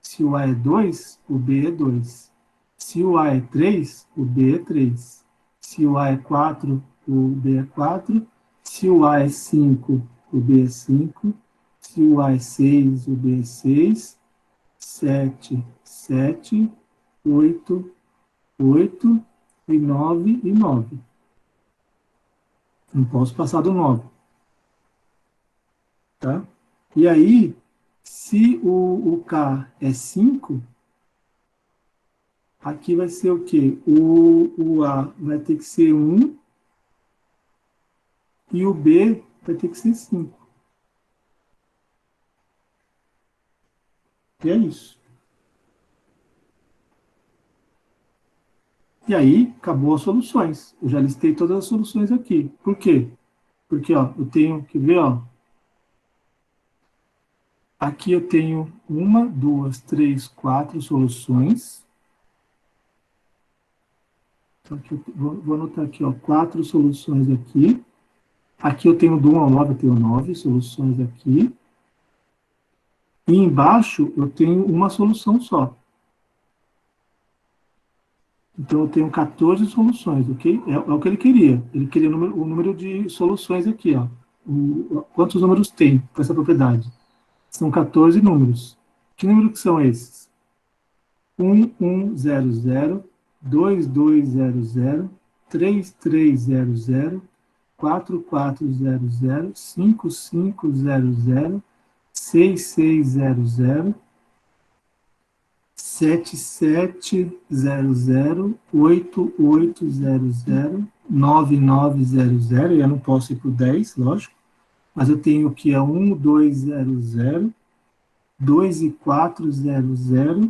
Speaker 1: Se o A é 2, o B é 2. Se o A é 3, o B é 3. Se o A é 4, o B é 4. Se o A é 5, o B é 5. Se o A é 6, o B é 6. 7, 7. 8, 8. E 9 e 9. Não posso passar do 9. Tá? E aí, se o K é 5, aqui vai ser o quê? O A vai ter que ser 1 e o B vai ter que ser 5. E é isso. E aí, acabou as soluções. Eu já listei todas as soluções aqui. Por quê? Porque, ó, eu tenho, quer ver, ó? Aqui eu tenho 1, 2, 3, 4 soluções. Então, aqui vou anotar aqui, ó, 4 soluções aqui. Aqui eu tenho do 1 ao 9, eu tenho 9 soluções aqui. E embaixo eu tenho uma solução só. Então eu tenho 14 soluções, ok? É o que ele queria. Ele queria o número de soluções aqui, ó. Quantos números tem com essa propriedade? São 14 números. Que número que são esses? 1100, 2200, 3300, 4400, 5500, 6600, 7700, 8800, 9900, e eu não posso ir para o 10, lógico, mas eu tenho que é 1200, 2400,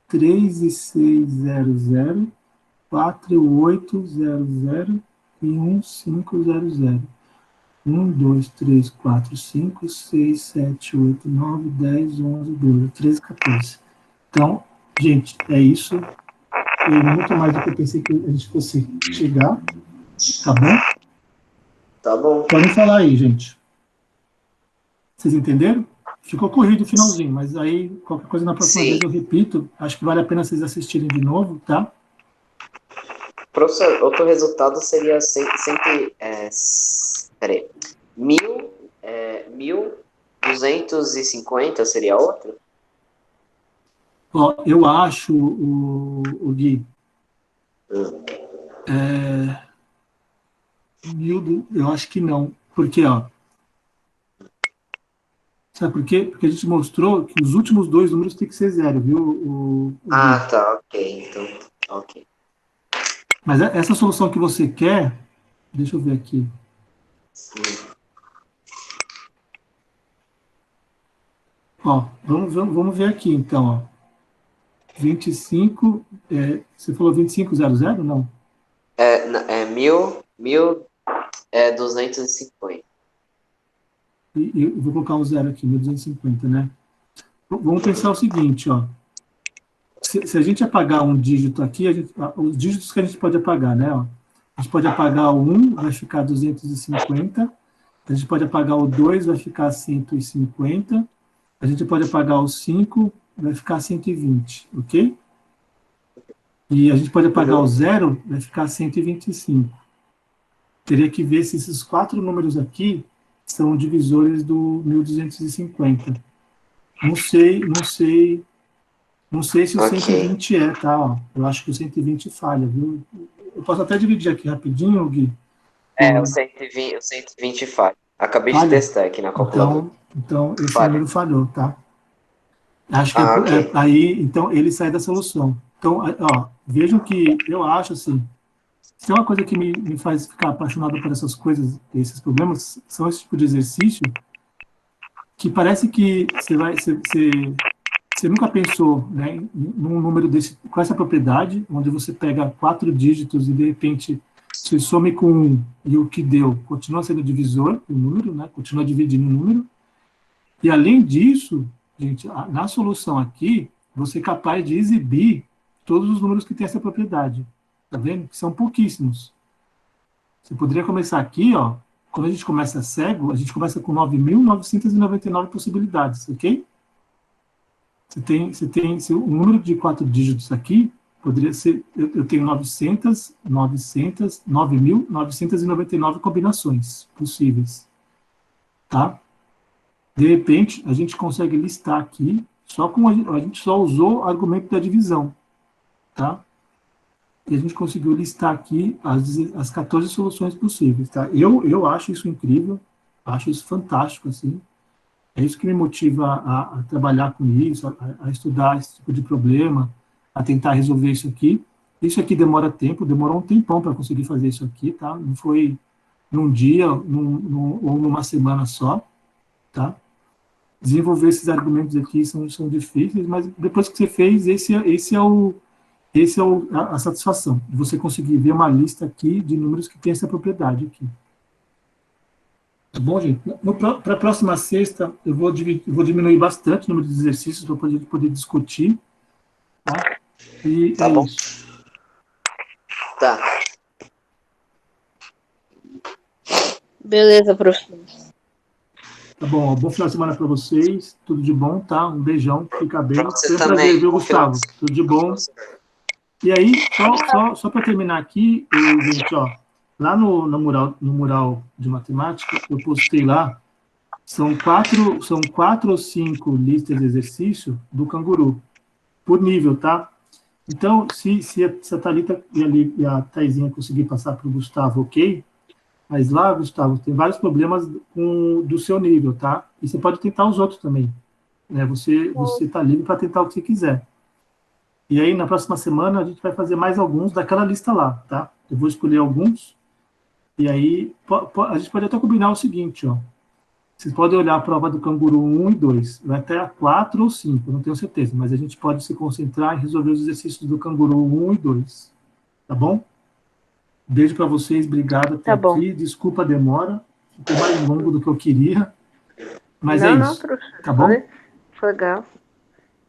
Speaker 1: 3600, 4800 e 1500. 1, 2, 3, 4, 5, 6, 7, 8, 9, 10, 11, 12, 13, 14. Então, gente, é isso. Foi muito mais do que eu pensei que a gente fosse chegar. Tá bom?
Speaker 3: Tá bom.
Speaker 1: Podem falar aí, gente. Vocês entenderam? Ficou corrido o finalzinho, mas aí qualquer coisa na próxima
Speaker 3: Sim.
Speaker 1: vez eu repito. Acho que vale a pena vocês assistirem de novo, tá?
Speaker 3: Professor, outro resultado seria peraí, 1250 seria outro?
Speaker 1: Ó, eu acho, o Gui, eu acho que não. Porque, ó, sabe por quê? Porque a gente mostrou que os últimos 2 números tem que ser 0, viu?
Speaker 3: Ah, tá, ok. Então, ok.
Speaker 1: Mas essa solução que você quer, deixa eu ver aqui. Ó, vamos ver aqui, então, ó. 25, você falou 2500, não?
Speaker 3: É 1250.
Speaker 1: E eu vou colocar um 0 aqui, 1250, né? Vamos pensar o seguinte, ó. Se a gente apagar um dígito aqui, os dígitos que a gente pode apagar, né? Ó, A gente pode apagar o 1, vai ficar 250. A gente pode apagar o 2, vai ficar 150. A gente pode apagar o 5, vai ficar 120, ok? E a gente pode apagar o 0, vai ficar 125. Teria que ver se esses 4 números aqui são divisores do 1250. Não sei se o
Speaker 3: Ok.
Speaker 1: 120 tá? Ó. Eu acho que o 120 falha, viu? Eu posso até dividir aqui rapidinho, Gui.
Speaker 3: O 120 falha. Acabei de
Speaker 1: Falha?
Speaker 3: testar aqui na calculadora.
Speaker 1: Então esse
Speaker 3: Falha.
Speaker 1: número falhou, tá? Acho que
Speaker 3: Ok.
Speaker 1: aí, então, ele sai da solução. Então, ó, vejam que eu acho assim, se é uma coisa que me faz ficar apaixonado por essas coisas, esses problemas, são esse tipo de exercício que parece que você nunca pensou, né, num número desse, com essa propriedade, onde você pega 4 dígitos e, de repente, se some com 1 e o que deu continua sendo divisor, o número, né, continua dividindo o número. E, além disso, gente, na solução aqui, você é capaz de exibir todos os números que têm essa propriedade. Tá vendo? Que são pouquíssimos. Você poderia começar aqui, ó, quando a gente começa cego, a gente começa com 9.999 possibilidades, ok? Você tem o número de 4 dígitos aqui, poderia ser, eu tenho 9.999 combinações possíveis, tá? De repente, a gente consegue listar aqui, só com a gente só usou o argumento da divisão, tá? E a gente conseguiu listar aqui as 14 soluções possíveis, tá? Eu acho isso incrível, acho isso fantástico, assim. É isso que me motiva a trabalhar com isso, a estudar esse tipo de problema, a tentar resolver isso aqui. Isso aqui demora tempo, demorou um tempão para conseguir fazer isso aqui, tá? Não foi num dia ou numa semana só, tá? Desenvolver esses argumentos aqui são difíceis, mas depois que você fez, esse é a satisfação, de você conseguir ver uma lista aqui de números que tem essa propriedade aqui. Tá bom, gente? Para a próxima sexta, eu vou diminuir bastante o número de exercícios para poder discutir. Tá? E
Speaker 3: Tá
Speaker 1: é
Speaker 3: bom.
Speaker 1: isso.
Speaker 3: Tá.
Speaker 2: Beleza, professor.
Speaker 1: Tá bom, ó, bom final de semana para vocês. Tudo de bom, tá? Um beijão, fica bem.
Speaker 3: Pra você
Speaker 1: Foi um
Speaker 3: também.
Speaker 1: prazer, viu,
Speaker 3: Bom final
Speaker 1: Gustavo?
Speaker 3: de
Speaker 1: Tudo de bom. E aí, só para terminar aqui, gente, ó, lá no mural de matemática, eu postei lá, são quatro ou 5 listas de exercício do canguru, por nível, tá? Então, se a Thalita e a Thaisinha conseguir passar para o Gustavo, ok? Mas lá, Gustavo, tem vários problemas do seu nível, tá? E você pode tentar os outros também. Né? Você está livre para tentar o que você quiser. E aí, na próxima semana, a gente vai fazer mais alguns daquela lista lá, tá? Eu vou escolher alguns. E aí, a gente pode até combinar o seguinte, ó. Vocês podem olhar a prova do canguru 1 e 2. Vai até a 4 ou 5, não tenho certeza. Mas a gente pode se concentrar em resolver os exercícios do canguru 1 e 2. Tá bom? Beijo para vocês, obrigado até aqui. Desculpa a demora. Ficou mais longo do que eu queria. Mas é isso.
Speaker 2: Professor.
Speaker 1: Tá bom?
Speaker 2: Foi legal.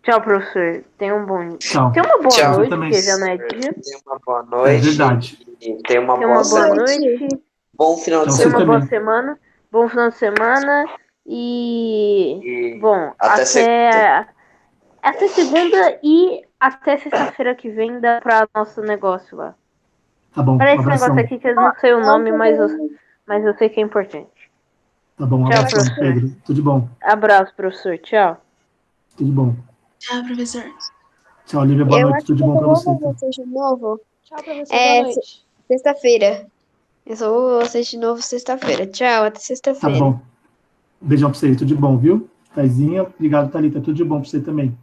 Speaker 2: Tchau, professor. Tenha um bom dia.
Speaker 1: Tchau.
Speaker 2: Tenha uma boa
Speaker 3: Tchau.
Speaker 2: noite,
Speaker 1: Também.
Speaker 2: porque já não é dia.
Speaker 3: Tenha uma boa noite.
Speaker 1: É verdade.
Speaker 3: E tenha uma
Speaker 2: Tenha
Speaker 3: boa
Speaker 2: uma boa
Speaker 3: semana.
Speaker 2: noite.
Speaker 3: Bom final de
Speaker 1: Tchau,
Speaker 2: Tenha
Speaker 1: você
Speaker 2: uma
Speaker 3: semana.
Speaker 2: boa
Speaker 1: também.
Speaker 2: semana. Bom final de semana. E...
Speaker 3: E
Speaker 2: Bom,
Speaker 3: até segunda.
Speaker 2: até segunda e até sexta-feira que vem dá pra nosso negócio lá.
Speaker 1: Tá bom,
Speaker 2: Para
Speaker 1: um
Speaker 2: esse
Speaker 1: abração.
Speaker 2: negócio aqui que eu não sei o nome, mas eu sei que é importante.
Speaker 1: Tá bom, um
Speaker 2: Tchau,
Speaker 1: abração,
Speaker 2: professor.
Speaker 1: Pedro. Tudo de bom.
Speaker 2: Abraço, professor. Tchau.
Speaker 1: Tudo de bom.
Speaker 6: Tchau, professor.
Speaker 1: Tchau, Lívia. Boa
Speaker 4: Eu
Speaker 1: noite.
Speaker 4: acho
Speaker 1: Tudo
Speaker 4: que
Speaker 1: de bom
Speaker 4: eu
Speaker 1: para
Speaker 4: vou
Speaker 1: você.
Speaker 4: ver vocês de novo
Speaker 5: Tchau, professor.
Speaker 4: É,
Speaker 5: Boa noite.
Speaker 4: sexta-feira. Eu só vou ver vocês de novo sexta-feira. Tchau, até
Speaker 1: Tá
Speaker 4: sexta-feira.
Speaker 1: bom. Beijão para você. Tudo de bom, viu? Taizinha. Obrigado, Thalita. Tudo de bom para você também.